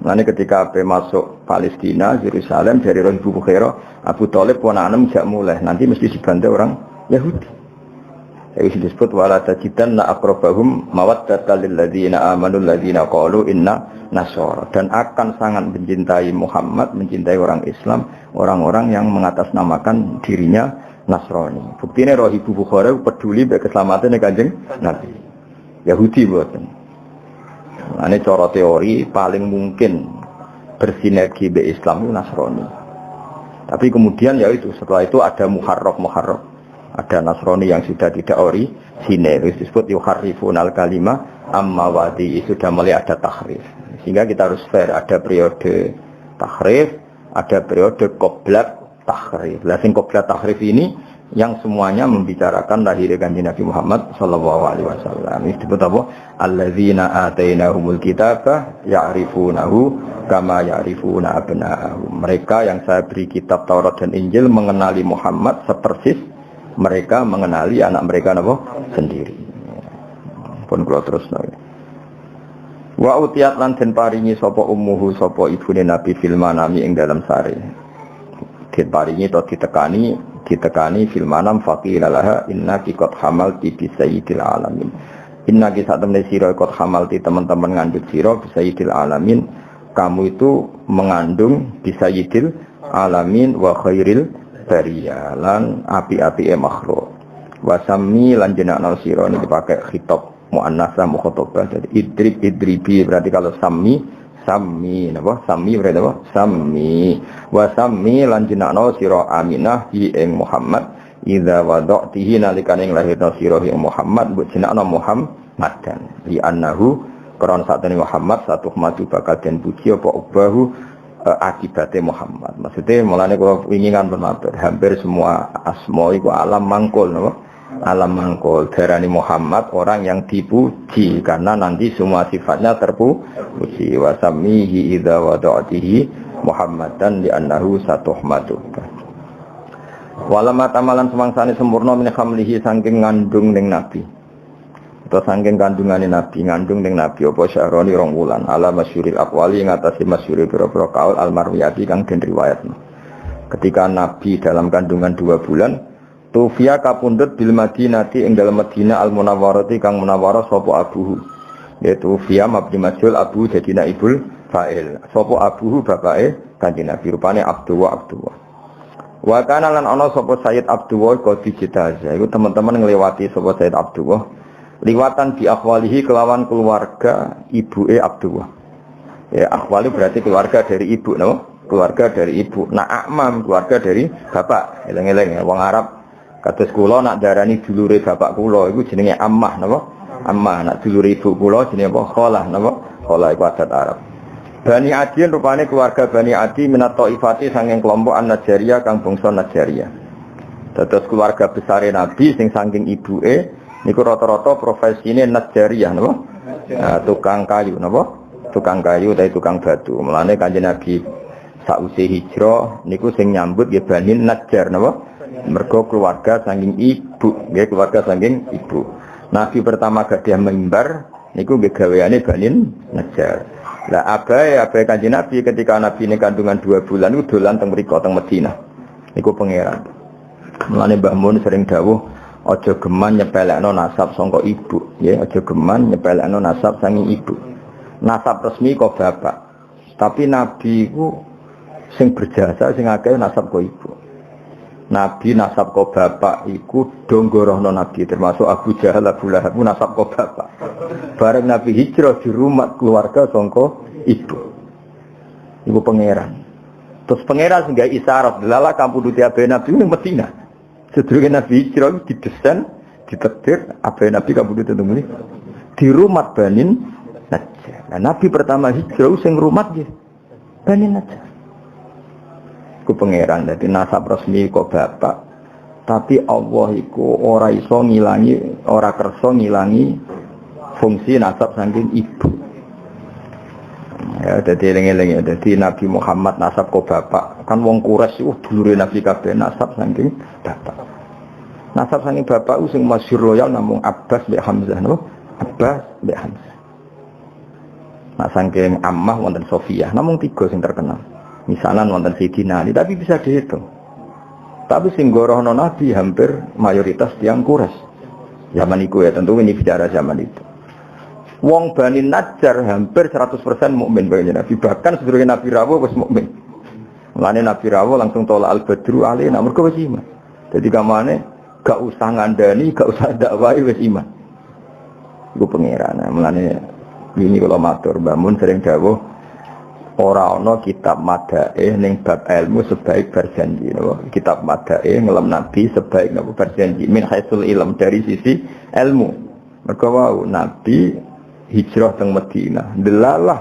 Mulane ketika ape masuk Palestina, Yerusalem dari Ibu Bukhaira, Abu Thalib ponakan jak mulai, nanti mesti dibantai orang Yahudi. Itu disebut wala tajidanna aqrabahum mawaddatan lil ladzina amanu alladzina qalu inna nasara, dan akan sangat mencintai Muhammad, mencintai orang Islam, orang-orang yang mengatasnamakan dirinya Nasrani. Buktinya roh Ibu Bukhaira peduli mbek keselamatan Kanjeng Nabi. Yahudi buatan. Nah, ini cara teori paling mungkin bersinergi be Islam itu Nasrani. Tapi kemudian ya itu setelah itu ada muharraf, ada Nasrani yang sudah tidak orisinil, disebut yuharrifun al kalimah amma wadi, sudah mulai ada tahrif. Sehingga kita harus fair, ada periode tahrif, ada periode qoblat tahrif. Lah sing qoblat tahrif ini yang semuanya membicarakan lahir kanjeng Nabi Muhammad sallallahu alaihi wasallam. Ini disebut apa? Alladzina atainahumul kitaba ya'rifunahu kama ya'rifuna abna'ahum. Mereka yang saya beri kitab Taurat dan Injil mengenali Muhammad sepersis mereka mengenali anak mereka apa? Sendiri. Pun kula terusno. Wa utiyat lan den paringi sapa ummuhu sapa ibune Nabi fil manami ing dalam sare. Den paringi to ditekani fil manam faqila laha innaki qad hamalti bi sayyidil alamin. Innaki satamne sira qad hamalti teman-teman ngandung sira bi sayyidil alamin. Kamu itu mengandung bi sayyidil alamin wa khairil bariyah lan api-apike makhluk. Wa sammi lan jenakna sira niki pakai khitab muannasa mukhatabah. Jadi idribi berarti kalau sammi napa sami berarti apa sami wa sami lan jenakno sira Aminah hi ing Muhammad idza wada'tihi nalikane lahirna sira ing Muhammad mbok jenakno Muhammadan li annahu karon satene Muhammad satu maju bakal den puji apa ubahu akibate Muhammad. Maksudnya mulane kula wingingan bermatur hampir semua asma iku alam mangkul napa alam mangkul darani Muhammad orang yang dipuji karena nanti semua sifatnya terpuji. Wasamihi idza wada'tihi Muhammadan li annahu satuhmatu. Walama tamalan semangsane sempurna min khamlihi saking ngandung ning nabi. Atau saking kandungane nabi ngandung ning nabi apa syahroni rong wulan ala masyhuril aqwali ngatasi masyhuri pira-pira kaul almarwiyati kang den riwayatna. Ketika nabi dalam kandungan 2 bulan Tufia kapundhut bil Madinati ing dalem Madinah al Munawwarati kang munawwarah sapa abuhu. Yaitu Tufia mabni majhul abu dadi naibul fa'il. Sapa abuhu bapake Kanjeng Nabi rupane Abdullah. Wa kana lan ana sapa Sayyid Abdullah qadi jitaza. Iku teman-teman ngliwati sapa Sayyid Abdullah liwatan bi akhwalihi kelawan keluarga ibuke Abdullah. Ya akhwali berarti keluarga dari ibu napa? Keluarga dari ibu. Nah amam keluarga dari bapak. Eleng-eleng ya wong Arab. Kados kula nak darani dulure bapak kula iku jenenge ammah napa? Ammah. Nak dulure ibu kula jenenge apa? Khalah napa? Khalah iku adat Arab. Bani Adin rupane keluarga Bani Adi minat Taifati saking kelompok An-Najjariyah kang bangsa Najjariyah. Dados keluarga besare Nabi sing saking ibuke niku rata-rata profesine Najjariyah napa? Tukang kayu napa? Tukang kayu utawa tukang batu. Mulane Kanjeng Nabi sausé hijrah niku sing nyambut nggih Bani Najjar napa? Mergo keluarga saking ibu, nggih keluarga saking ibu. Nabi pertama gadah mimbar niku nggih gaweane Bani Najjar. Lah abae Kanjeng Nabi ketika Nabi ini kandungan 2 bulan niku dolan teng mriko teng Madinah. Niku pangeran. Mulane Mbah Mun sering dawuh aja geman nyepelekno nasab saka ibu, nggih aja geman nyepelekno nasab saking ibu. Nasab resmi kok bapak. Tapi Nabi ku sing berjasa sing akeh nasab kok ibu. Nabi nasab ko bapak iku donggorohno Nabi termasuk Abu Jahal Abu Lahab nasab ko bapak. Bareng Nabi hijrah di rumah keluarga sangka ibu. Ibu pangeran. Terus pangeran sehingga isyarat lala kampung duti abe Nabi ning Madinah. Sedurunge Nabi hijrah didesain ditetir abe Nabi kampung duti teng di rumah Bani Najjar. Nah, Nabi pertama hijrah sing rumah nggih Bani Najjar. Ku pangeran dadi nasab resmi kok bapak Tapi Allah iku ora iso ngilangi, ora kersa ngilangi fungsi nasab saking ibu. Ya, jadi eling-eling ya. Jadi Nabi Muhammad nasab kok bapak. Kan wong Quraisy dulure Nabi kabeh nasab saking bapak. Nasab saking bapak sing masyhur royal namung Abbas mbek Hamzah, no? Abbas mbek Hamzah. Nah saking Ammah wonten Sofiyah, namung 3 sing terkenal. Misalan wonten Sayyidina Ali, tapi bisa dihitung. Tapi sing gorohno Nabi hampir mayoritas tiyang Quraisy. Zaman itu ya, tentu ini bicara zaman itu. Wong Bani Najjar hampir 100% mukmin bagi Nabi. Bahkan sedurunge Nabi Rawuh wis mukmin. Mulane Nabi Rawuh langsung tolak al-Badru alaina mergo wis iman. Jadi kamane gak usah ngandani, gak usah dakwahi wis iman. Iku pangeran. Mulane ini kalau matur Mbah Mun sering dawuh ora ana kitab madae ning bab ilmu sebaik berjanji, no? Kitab madae ngelem Nabi sebaik napa berjanji min haisul ilm dari sisi ilmu. Mergo wau Nabi hijrah teng Madinah, delalah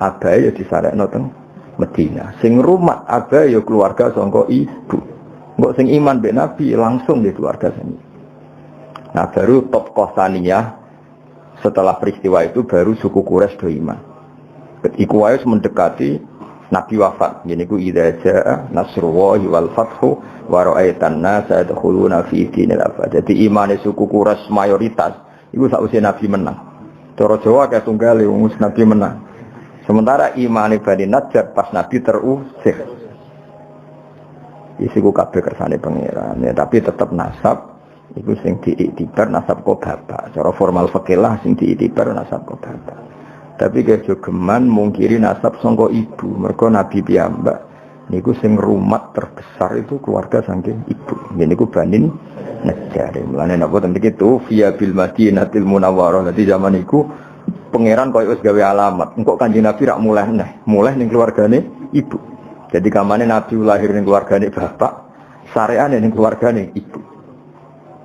abae ya disarekno teng Madinah. Sing rumat abae ya keluarga sangka ibu. Mbok sing iman mbek Nabi langsung di keluarga sini. Nah baru top Qosaniyah setelah peristiwa itu baru suku Quraisy do iman. Iku wae mendekati Nabi wafat. Ngene iku idza jaa nasrullahi wal fathu wa ra'aitan nasa yadkhuluna fi dinil afwaj. Jadi imane suku Quraisy mayoritas iku sakwise Nabi menang. Cara Jawa kayak tunggale wong Nabi menang. Sementara imane Bani Najjar pas Nabi terusir. Isiku kabeh kersane pangeran. Ya, tapi tetap nasab iku sing diiktibar nasab kok bapak. Cara formal fikih lah sing diiktibar nasab kok bapak. Tapi kejogeman mungkiri nasab sangka ibu. Mergo Nabi piyambak niku sing rumat terbesar itu keluarga saking ibu. Ngene niku Bani Najjar. Mulane napa ten iki tu via bil Madinatil Munawwarah. Dadi zaman iku pangeran koyo wis gawe alamat. Engko Kanjeng Nabi rak mulih ning keluargane ibu. Jadi kamane Nabi lahir ning keluargane bapak, sareane ning keluargane ibu.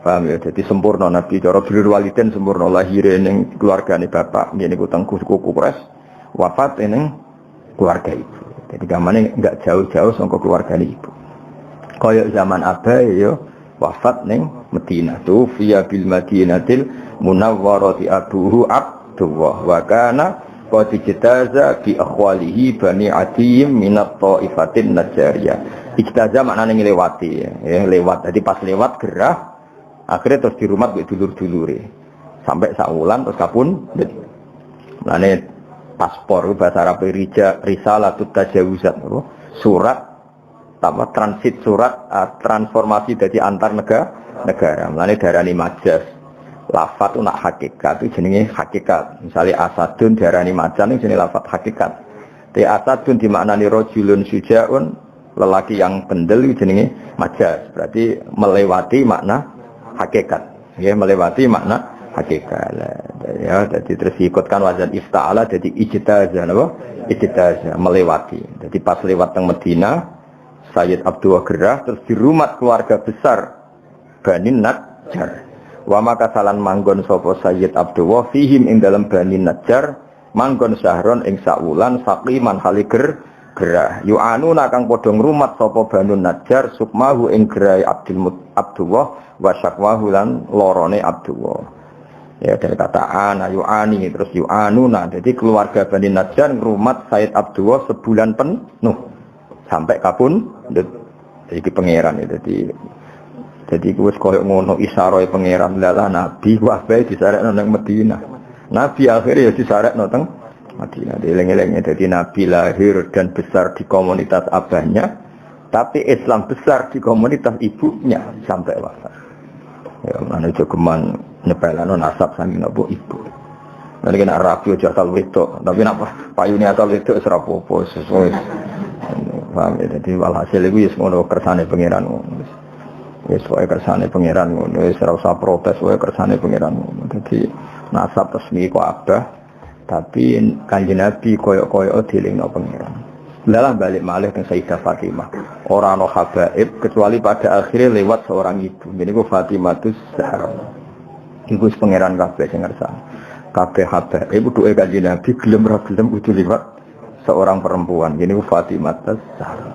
Paham ya? Jadi sempurna Nabi cara birrul walidain sempurna lahir ning keluargane bapak, ngene iku teng suku Quraisy, wafat ning keluarga ibu. Jadi kamane enggak jauh-jauh saka keluargane ibu. Kaya zaman abae ya wafat ning Madinah tu via bil Madinatil Munawwarati abuhu Abdullah wa kana qad ijtaza bi akhwalihi Bani Adiyim minat ta'ifatin Najjariyah. Ijtaza maknane nglewati ya, lewat. Jadi pas lewat gerah akhirnya terus dirumat mbek dulur-dulure. Sampai sak wulan terus kapun. Mulane paspor bahasa Arab risalatut tajawuzat, surat apa transit surat transformasi dari antar negara. Mulane darani majaz. Lafat itu nak hakikat itu jenenge hakikat. Misalnya asadun diarani macan itu jenenge lafat hakikat. Te asadun dimaknani rajulun syuja'un, lelaki yang pendel itu jenenge majaz. Berarti melewati makna hakikat. Ya, melewati makna hakikat. Ya, jadi terus diikutkan wazan ifta'ala jadi ijtazah napa? Ijtazah melewati. Jadi pas lewat teng Madinah, Sayyid Abdullah gerah terus dirumat keluarga besar Bani Najjar. Wa maka salan manggon sapa Sayyid Abdullah fihim ing dalam Bani Najjar manggon syahron ing sakwulan saqiman haliger gerah yu'anuna kang padha ngrumat sapa Bani Najjar sukmahu ing gerai Abdullah wa syakwahu lan lorone Abdullah. Ya dari kata ana yu'ani terus yu'anuna. Jadi keluarga Bani Najjar ngrumat Sayyid Abdullah sebulan penuh sampai kapun iki pangeran ya. Jadi gue koyok ngono isaroy pangeran lala Nabi wae disarekno nang Madinah. Nabi akhirnya ya disarekno teng Madinah. Dileng-elengnya jadi Nabi lahir dan besar di komunitas abahnya, tapi Islam besar di komunitas ibunya sampai wafat. Ya mana jogeman nyepelano nasab saking napa ibu. Nanti kena rapi aja asal wedok, tapi napa payune asal wedok wis ora apa-apa sesuai. Paham ya, jadi walhasil iku wis ngono kersane pangeran ngono. Wis wae kersane pangeran ngono, wis ora usah protes wae kersane pangeran ngono. Dadi nasab resmi kok abah, tapi Kanjeng Nabi koyo-koyo dilingno pangeran. Lalah balik malih teng Sayyidah Fatimah. Ora ana habaib kecuali pada akhirnya lewat seorang ibu. Niku Fatimatus Zahra. Iku pangeran kabeh sing ngersane. Kabeh habaib duwe Kanjeng Nabi gelem ra gelem kudu liwat seorang perempuan. Niku Fatimatus Zahra.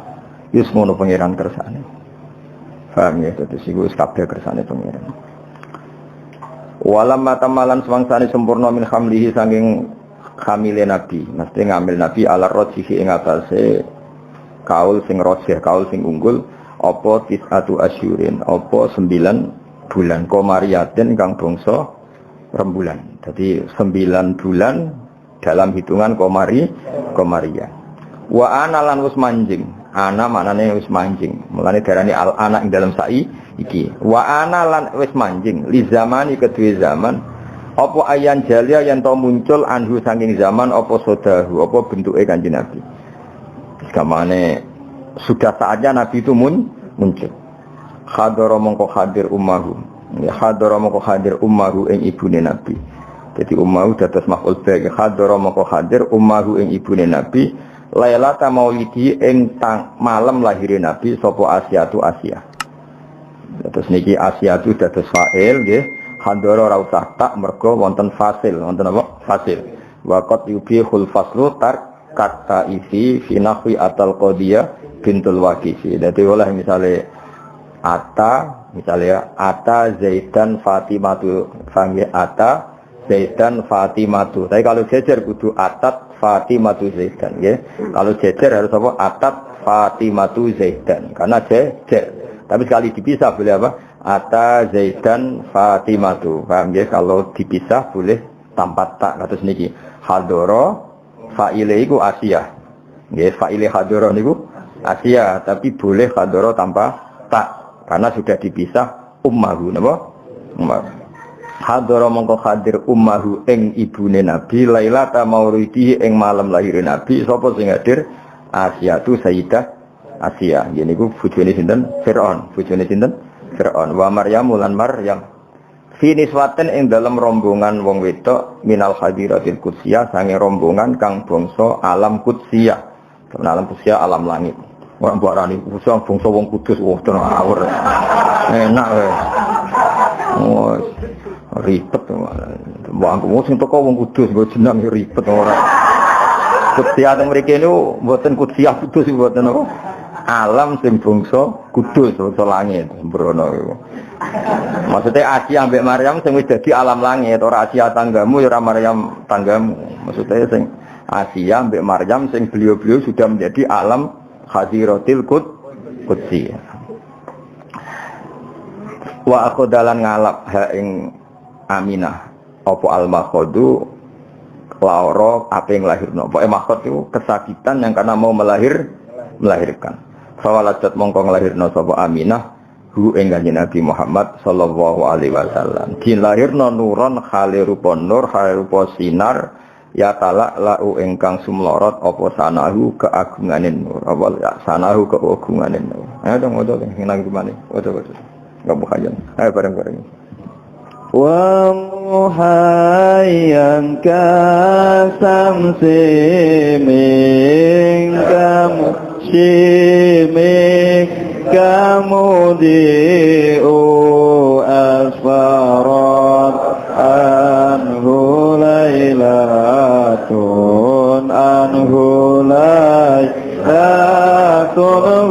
Wis ngono pangeran kersane. Paham ya, terus iku kabeh kersane pengiran. Walam matamalan semangsane sempurna min hamlihi saking hamile nabi, mesti ngambil nabi ala rojihi ing atase kaul sing rojih, kaul sing unggul apa tisatu asyurin, apa 9 bulan komariatin kang bangsa rembulan. Jadi 9 bulan dalam hitungan komariah. Wa ana lan wis manjing. Ana maknane wis manjing. Mulane darani al ana ing dalam sai iki. Wa ana lan wis manjing li zamani kedue zaman apa ayan jalia yang to muncul anhu saking zaman apa sodahu apa bentuke Kanjeng Nabi. Kamane sudah saatnya Nabi itu muncul. Hadara mongko hadir ummahu. Ya hadara mongko hadir ummahu ing ibune Nabi. Jadi ummahu dados maf'ul bagi hadara mongko hadir ummahu ing ibune Nabi lailata maulidi ing malam lahire Nabi sapa Asia. Terus niki Asia itu dados fa'il nggih. Hadara ora usah tak mergo wonten fasil, wonten apa? Fasil. Waqat yubihul faslu kata isi fi nahwi atal qadiyah bintul waqifi. Dadi oleh misale ata Zaidan Fatimatu, sange ata Zaidan Fatimatu. Tapi kalau jejer kudu atat Fatimatu Zaidan nggih. Kalau jejer harus apa? Atat Fatimatu Zaidan. Karena jejer. Tapi sekali dipisah boleh apa? Ata Zaidan Fatimatu. Paham nggih? Kalau dipisah boleh tanpa tak kados niki. Hadara fa'ile iku Asia. Nggih, fa'ile hadara niku Asia, tapi boleh hadara tanpa tak karena sudah dipisah ummahu napa? Ummah. Hadara mongko hadir ummahu ing ibune Nabi lailata mauridihi ing malam lahir Nabi. Sapa sing hadir? Asia tu Sayyidah Asia. Nggih niku bojone sinten? Firaun. Bojone sinten? Firaun. Wa Maryam lan Maryam. Fi niswaten ing dalam rombongan wong wedok minal hadiratil qudsiyah sange rombongan kang bangsa alam qudsiyah. Alam qudsiyah alam langit. Ora mbok arani bangsa wong kudus wong tenan awur. Enak wae. Oh, ribet wong sing teko wong kudus nggo jeneng ribet ora. Qudsiyah teng mriki niku mboten qudsiyah kudus mboten apa. Alam sing bangsa kudus bangsa langit mbrono iku. Maksudnya Asia ambek Maryam sing wis dadi alam langit, ora Asia tanggamu ya ora Maryam tanggamu. Maksudnya sing Asia ambek Maryam sing beliau-beliau sudah menjadi alam hadiratil qudsi. Wa aqdalan ngalap ha ing Aminah apa al-makhadu lara ape nglahirno. Pokoke makhod itu kesakitan yang karena mau melahirkan. Fawaladat mongko nglahirno sapa Aminah hu ing Kanjeng Nabi Muhammad sallallahu alaihi wasallam. Dilahirna nuron khali rupa nur, khali rupa sinar ya talak lau ingkang sumlorot apa sanahu keagungane nur. Apa ya sanahu keagungane nur. Ayo dong ojo sing nang gimana? Ojo. Enggak bukayan. Ayo bareng-bareng. Wa muhayyan ka samsi min kamu shimik kamudi'u asfarat anhu laylatun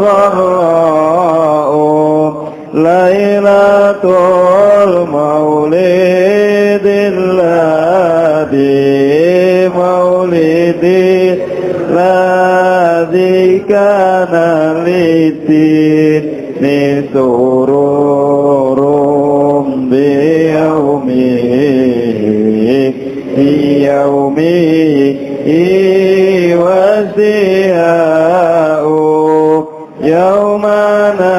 gharra'u laylatul maulidil ladzi kana litin nisururum biyaumihi wasiya'u yawmana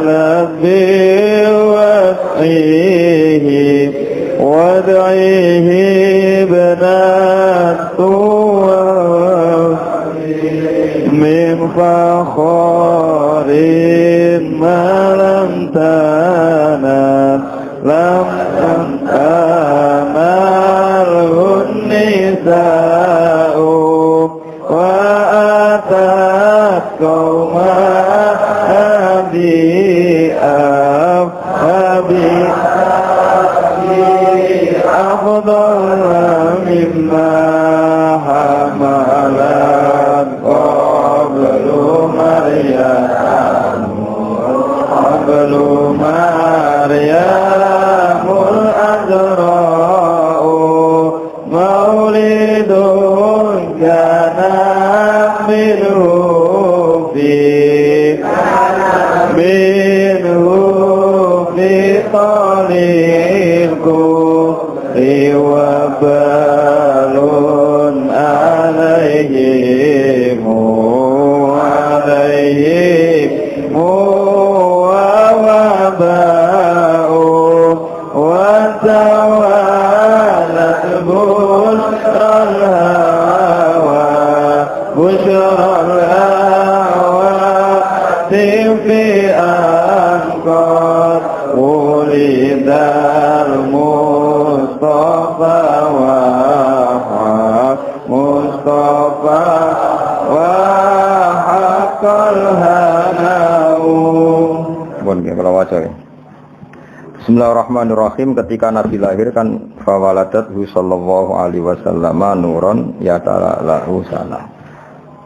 labbil was'ihi wad'ihi ibnatu min fakharin malam tanah lam tanalhun nisa'u wa atat qawma abi afdal mimma hamalat qablu Maryam belum Maryamul Azra'u maulidun kana minhu fi talilku wa balun alaihim وتوالت بشرى الهوى في أنقاض ولد المصطفى وحق الهناء. Bismillahirrahmanirrahim. Ketika Nabi lahir kan fawaladathu sallallahu alaihi wasallam nuron yatalalahu sana.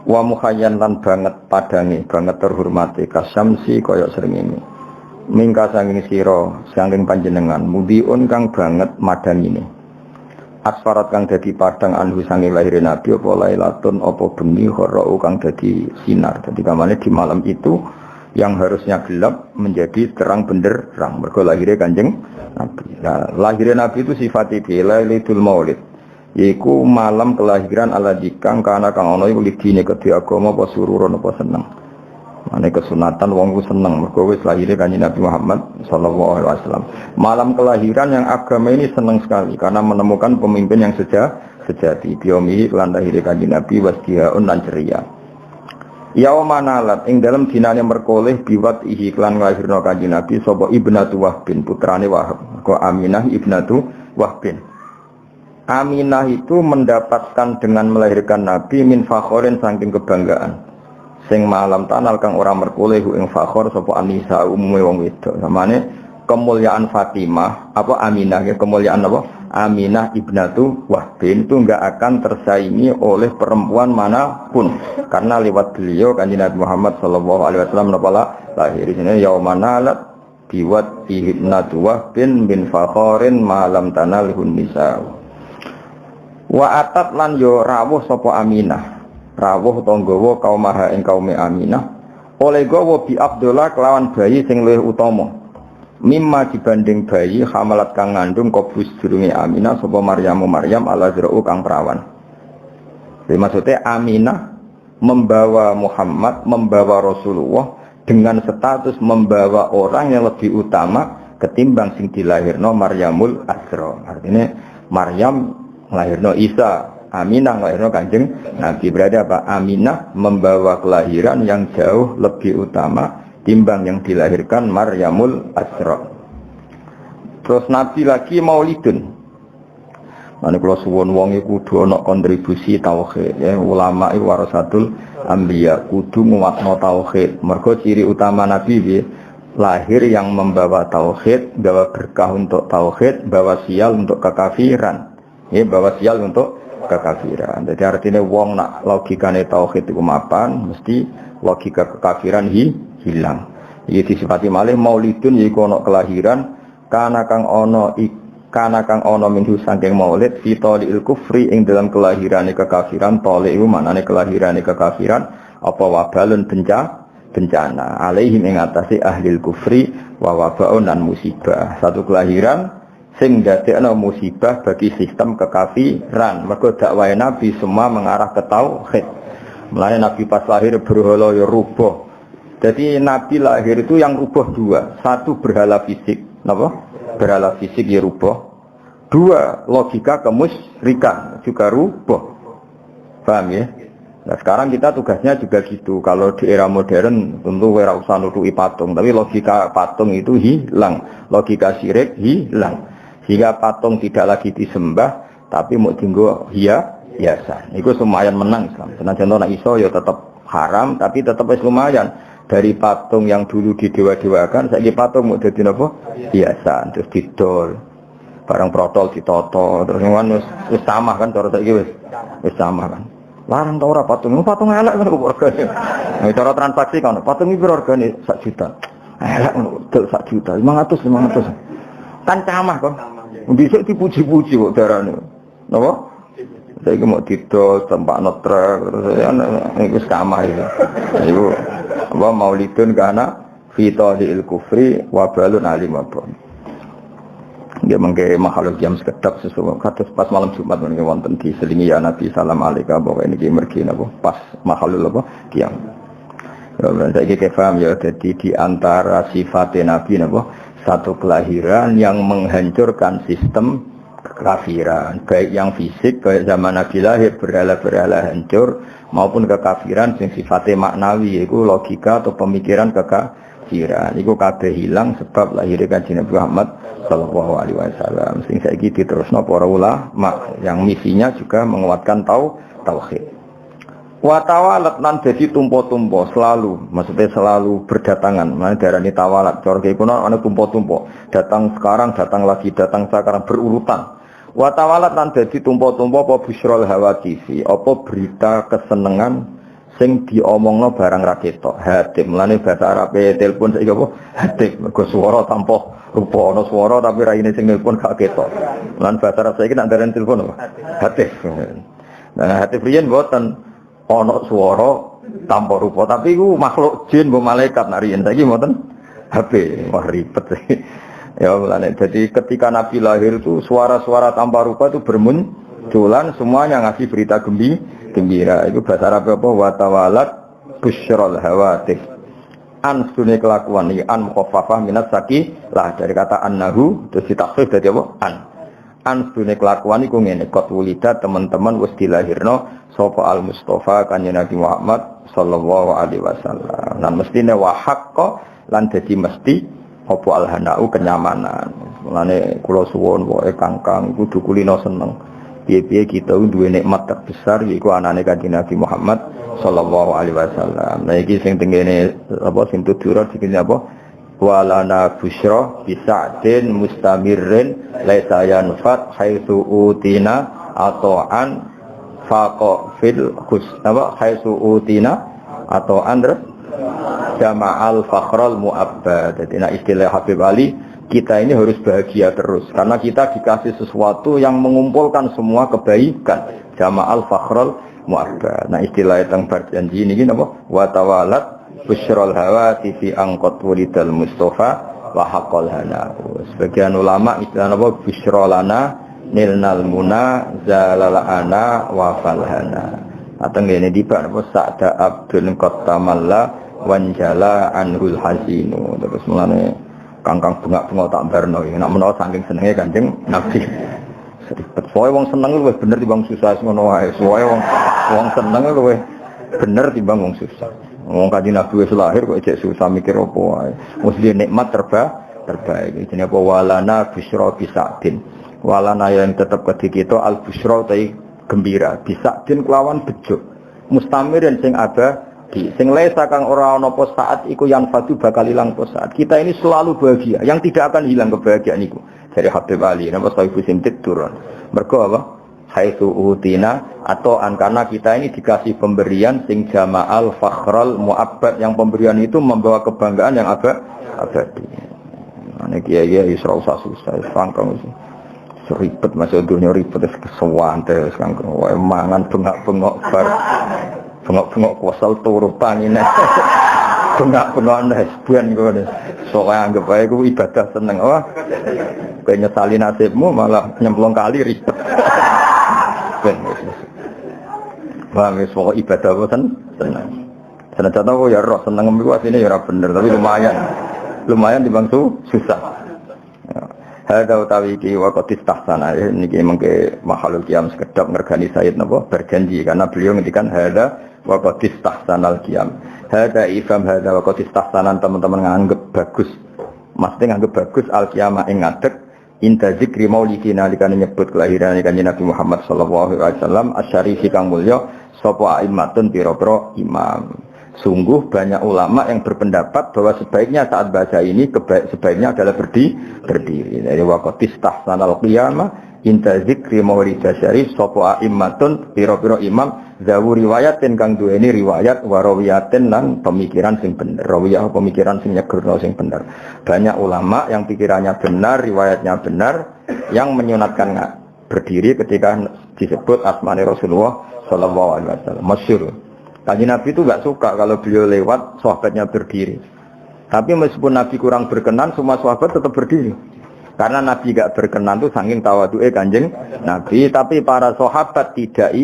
Wa mukhayyan lan banget padange, banget terhormati kasamsi kaya srengenge. Mingka sanging sira, sanging panjenengan mudiun kang banget madangine. Asfarat kang dadi padang anhu sanging lahir Nabi apa lailatun apa bengi horau kang dadi sinar. Dadi kamane di malam itu yang harusnya gelap menjadi terang benderang mergo lahirnya Kanjeng Nabi. Nah, lahirnya Nabi itu sifatnya Lailatul Maulid, yaiku malam kelahiran ala jikang kana kang ana iku lidine kedhe agama apa sururon apa seneng. Mane kesunatan wong ku seneng mergo wis lahirnya Kanjeng Nabi Muhammad sallallahu alaihi wasallam. Malam kelahiran yang agama ini seneng sekali karena menemukan pemimpin yang sejati. Biomi lan lahirnya Kanjeng Nabi wasdiaun lan ceria. Yauma nalat ing dalam dinane merkoleh biwat ihi klan nglahirno Kanjeng Nabi sapa Ibnatu Wahbin putrane Wahab. Kok Aminah Ibnatu Wahbin. Aminah itu mendapatkan dengan melahirkan Nabi min fakhorin saking kebanggaan. Sing malam tanal kang ora merkoleh ing fakhor sapa Anisa umume wong wedok. Namane kemuliaan Fatimah apa Aminah ya kemuliaan apa? Aminah Ibnatu Wahbin itu enggak akan tersaingi oleh perempuan manapun karena lewat beliau Kanjeng Nabi Muhammad sallallahu alaihi wasallam lahir di sini yaumanalat biwat Ibnatu Wahbin bin fakhorin malam tanalihun nisa. Wa atat lan yo rawuh sapa Aminah rawuh tanggawa kaumaha ing kaume Aminah oleh gawa bi Abdullah kelawan bayi sing luwih utama mimma dibanding bayi hamalat kang ngandung kobus durunge Aminah sapa Maryam ala zra'u kang perawan. Jadi maksudnya Aminah membawa Muhammad, membawa Rasulullah dengan status membawa orang yang lebih utama ketimbang sing dilahirno Maryamul Azra. Artinya Maryam nglahirno Isa, Aminah nglahirno Kanjeng Nabi. Berarti apa? Aminah membawa kelahiran yang jauh lebih utama timbang yang dilahirkan Maryamul Azra. Terus Nabi lagi maulidun. Mane kula suwun wong iku kudu ana kontribusi tauhid ya, ulama iki warasatul anbiya kudu nguwatno tauhid. Mergo ciri utama Nabi piye? Lahir yang membawa tauhid, bawa berkah untuk tauhid, bawa sial untuk kekafiran. Ya, bawa sial untuk kekafiran. Jadi artinya wong nak logikane tauhid iku mapan, mesti logika kekafiran hilang. Iki disifati malih maulidun yaiku ana kelahiran kana kang ana minhu saking maulid fitalil kufri ing dalam kelahirane kekafiran. Tole iku maknane kelahirane kekafiran apa wabalun bencana alaihim ing atase ahli kufri wa wabaun dan musibah. Satu kelahiran sing dadekno musibah bagi sistem kekafiran. Mergo dakwah Nabi semua mengarah ke tauhid. Mulane Nabi pas lahir berhala ya rubuh. Jadi Nabi lahir itu yang rubah dua. Satu berhala fisik, apa? Berhala fisik ya rubah. Dua, logika kemusyrikan juga rubah. Paham ya? Nah sekarang kita tugasnya juga gitu. Kalau di era modern tentu ora usah nutuki patung, tapi logika patung itu hilang, logika syirik hilang. Sehingga patung tidak lagi disembah, tapi mau dienggo hiasan. Itu lumayan menang Islam. Senajan ora iso ya tetap haram, tapi tetap lumayan. Dari patung yang dulu didewa-dewakan, saiki patung mau dadi napa? Hiasan, terus didol. Barang protol ditoto, terus wis sama kan cara saiki wis sama kan. Larang ta ora patung elek kan kok regane. Nek cara transaksi kan patung iki regane 1 juta. elek dol 1 juta 500 kan camah kok bisa dipuji-puji kok darane napa saiki mau didol tempat notrek terus niku camah itu iku apa maulidun kana fi tadil kufri wa balun alim apa dia mengke makhluk jam sekedap sesuatu kados pas malam Jumat menika wonten diselingi ya Nabi salam alaika bahwa ini mergi napa pas makhluk apa kiam ya saiki paham ya jadi di antara sifat Nabi napa satu kelahiran yang menghancurkan sistem kekafiran baik yang fisik kayak zaman Nabi lahir berhala-berhala hancur maupun kekafiran yang sifatnya maknawi yaitu logika atau pemikiran kekafiran itu kabeh hilang sebab lahirnya Kanjeng Nabi Muhammad sallallahu alaihi wasallam. Sing saiki diterusno para ulama yang misinya juga menguatkan tauhid. Wa tawalat lan dadi tumpo-tumpo selalu, maksudnya selalu berdatangan. Mana darani tawalat, cara kuno ana tumpo-tumpo. Datang sekarang, datang lagi, datang sekarang berurutan. Wa tawalat lan dadi tumpo-tumpo apa busrul hawatifi, apa berita kesenengan sing diomongno barang ra ketok. Hatim, lane bahasa Arabe telepon saiki apa? Hatim, mergo swara tanpa rupa ana swara tapi raine sing nelpon gak ketok. Lan bahasa Arab saiki nek ndaren telepon apa? Hatif. Nah, hatif riyen mboten ana swara tanpa rupa, tapi iku makhluk jin mbok malaikat nek riyen saiki mboten HP. Wah ribet sih. Ya mulane jadi ketika Nabi lahir itu suara-suara tanpa rupa itu bermunculan semuanya ngasih berita gembira. Itu bahasa Arab apa? Wa tawalat busyrul hawatif. An sunne kelakuan iki an mukhaffafah minat saki lah dari kata annahu terus ditakhfif dadi apa? An sunne kelakuan iku ngene kot wulida teman-teman wis dilahirno sapa al Mustafa kanjeng Nabi Muhammad sallallahu alaihi wasallam. Lan mestine wa haqqo lan dadi mesti apa alhanau kenyamanan. Mulane kula suwun wae Kangkang kudu kulino seneng. Piye-piye kita duwe nikmat terbesar yaiku anane Kanjeng Nabi Muhammad sallallahu alaihi wasallam. Nah iki sing tengene apa sing tudurat iki apa? Walana busyra bisa'din mustamirrin laisa yanfat haitsu utina ata'an faqa fil khus apa haitsu utina ata'an jama'al fakhral mu'abbad. Jadi istilah Habib Ali, kita ini harus bahagia terus karena kita dikasih sesuatu yang mengumpulkan semua kebaikan. Jama'al fakhral mu'abbad. Nah istilah tentang berjanji ini apa? Wa tawalat busyrul hawati fi angqat walidal mustafa wa haqqal hana. Sebagian ulama istilah apa? Busyrolana nilnal muna zalalana wa falhana. Atau ngene dibak apa? Sa'da abdul qattamalla wanjala anhul hasinu. Terus mulane Kangkang bengak-bengok tak barno iki nek menawa saking senenge Kanjeng Nabi. Seribet soe wong seneng luwih bener timbang susah ngono wae. Soe wong seneng luwih bener timbang wong susah. Wong Kanjeng Nabi wis lahir kok cek susah mikir apa wae. Wis dia nikmat terbaik. Jenenge apa walana busra bisadin. Walana yang tetap kedhi kita al busra tai gembira bisadin kelawan bejo. Mustamirin sing ada di sing lesa kang ora ana apa saat iku yang fadu bakal ilang apa saat. Kita ini selalu bahagia, yang tidak akan hilang kebahagiaan iku. Dari Habib Ali napa Sahibu Sintit turun. Mergo apa? Haitsu utina atau karena kita ini dikasih pemberian sing jama'al fakhral mu'abbad yang pemberian itu membawa kebanggaan yang abadi. Nek kiai Isra usah susah, Kangkang ribet masuk dunia ribet kesuwante Kangkang wae mangan bengak-bengok bar bengok-bengok kuasal turu pangine. Bengak-bengok nesbuan ngono. Soale anggap wae ku ibadah seneng. Wah. Kowe nyesali nasibmu malah nyemplung kali ribet. Ben. Wah, wis kok ibadah boten seneng. Senajan aku ya roh seneng mriku asline ya ora bener, tapi lumayan. Lumayan dibangsu susah. Hada utawi iki waqt istahsana niki mengke makhluk kiam sekedap ngergani Sayyid napa berjanji karena beliau ngendikan hada waqt istahsanal kiam. Hada ifam hada waqt istahsanan teman-teman nganggep bagus. Mesti nganggep bagus al kiamah ing ngadeg inta zikri maulidi nalika nyebut kelahiran Kanjeng Nabi Muhammad sallallahu alaihi wasallam asyarifi kang mulya sapa aimatun pira-pira imam. Sungguh banyak ulama yang berpendapat bahwa sebaiknya saat baca ini sebaiknya adalah berdiri. Dari waqtis tahsanal qiyamah inta zikri maulid syarif sapa immatun pira-pira imam zawu riwayatin kang duweni riwayat warawiyatin lan pemikiran sing bener. Rawiyah pemikiran sing nyegerno sing bener. Banyak ulama yang pikirannya benar, riwayatnya benar, yang menyunatkan berdiri ketika disebut asmane Rasulullah sallallahu alaihi wasallam. Masyhur. Kanjeng Nabi itu enggak suka kalau beliau lewat sahabatnya berdiri. Tapi meskipun Nabi kurang berkenan, semua sahabat tetap berdiri. Karena Nabi enggak berkenan itu saking tawadhu'e Kanjeng Nabi, tapi para sahabat tidak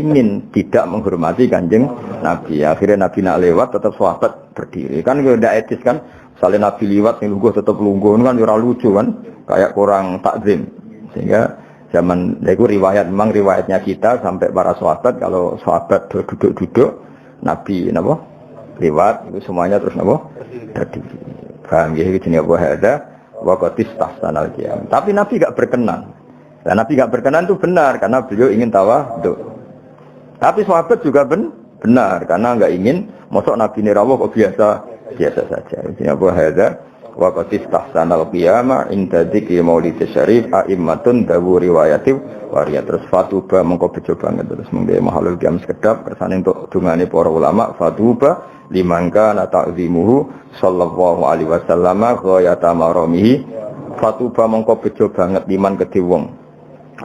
menghormati Kanjeng Nabi. Akhirnya Nabi nak lewat tetap sahabat berdiri. Kan enggak etis kan? Misalnya Nabi lewat sing lungguh tetap lungguh kan ora lucu kan? Kayak kurang takzim. Sehingga zaman itu memang riwayatnya kita sampai para sahabat kalau sahabat duduk-duduk Nabi napa lewat itu semuanya terus napa berdiri. Paham ya iki jenenge apa ada waqatis tahsanal qiyam. Tapi Nabi enggak berkenan. Dan Nabi enggak berkenan itu benar karena beliau ingin tawadhu. Tapi sahabat juga benar karena enggak ingin mosok Nabi ni rawuh kok biasa saja. Ini apa ada waqatis tahsanal qiyam inda dzikri maulid syarif a'immatun dawu riwayati waria terus fatuba mengko bejo banget terus mengke mahalul qiyam sekedap kersane untuk dungane para ulama fatuba limangka na ta'zimuhu sallallahu alaihi wasallam ghayata maramihi fatuba mengko bejo banget liman kedhe wong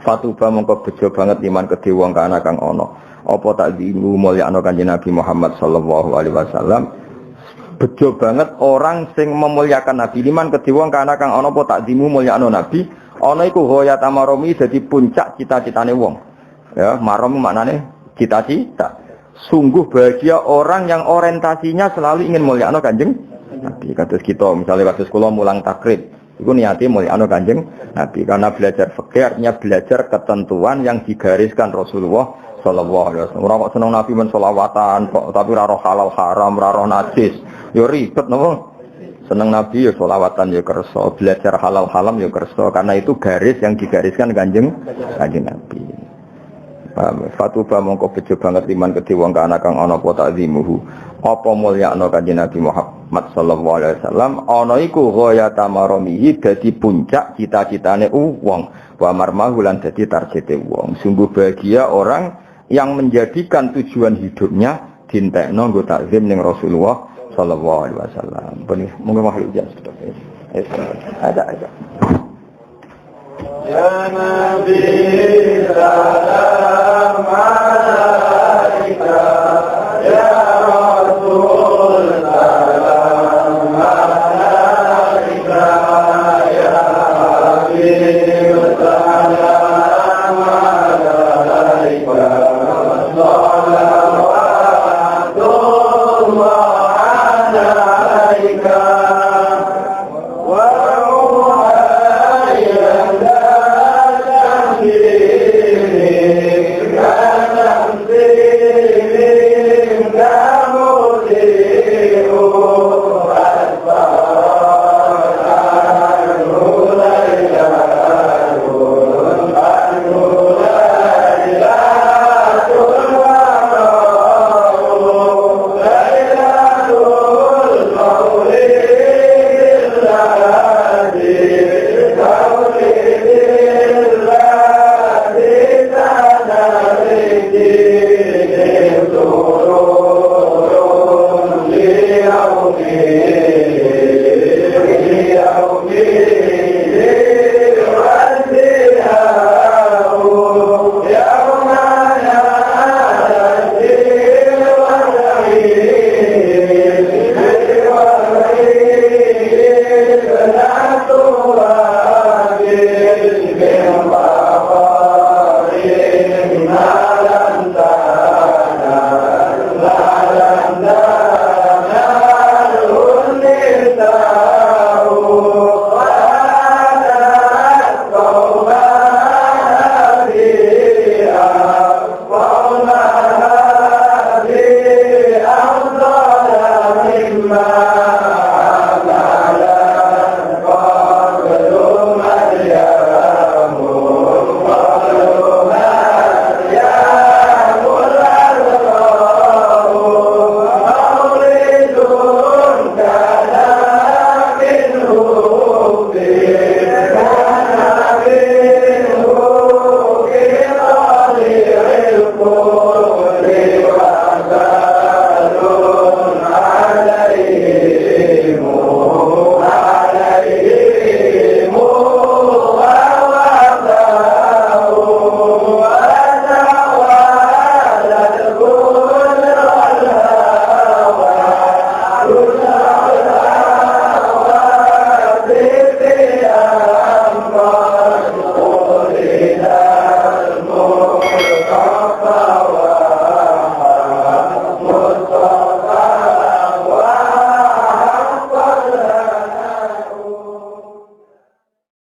fatuba mengko bejo banget liman kedhe wong kana kang ana apa ta'zimu mulyakno kanjeng Nabi Muhammad sallallahu alaihi wasallam bejo banget orang sing memuliakan Nabi liman kedhe wong kana kang ana apa ta'zimu mulyakno Nabi ana iku ghayata marami dadi puncak cita-citane wong ya maram maknane cita-cita. Sungguh bahagia orang yang orientasinya selalu ingin mulyakno Kanjeng Nabi. Kados kita misalnya kados kula mulang takrib, iku niate mulyakno Kanjeng Nabi karena belajar fikih artinya belajar ketentuan yang digariskan Rasulullah sallallahu alaihi wasallam. Ora kok seneng Nabi men selawatan kok tapi ora roh halal haram, ora roh najis. Yo ribet napa? Seneng Nabi ya selawatan ya kersa, belajar halal haram ya kersa karena itu garis yang digariskan Kanjeng Nabi. Fatuba mongko bejo banget liman kedhe wong kana kang ana apa ta'zimuhu apa mulyakno Kanjeng Nabi Muhammad sallallahu alaihi wasallam ana iku ghayata maramihi dadi puncak cita-citane wong wa marmahu lan dadi targete wong. Sungguh bahagia orang yang menjadikan tujuan hidupnya dintekno nggo takzim ning Rasulullah sallallahu alaihi wasallam. Monggo makhluk jan sedaya. Ada. Ya Nabi salam alaika ya Rasul salam alaika ya Habib salam alaika salawatullah alaika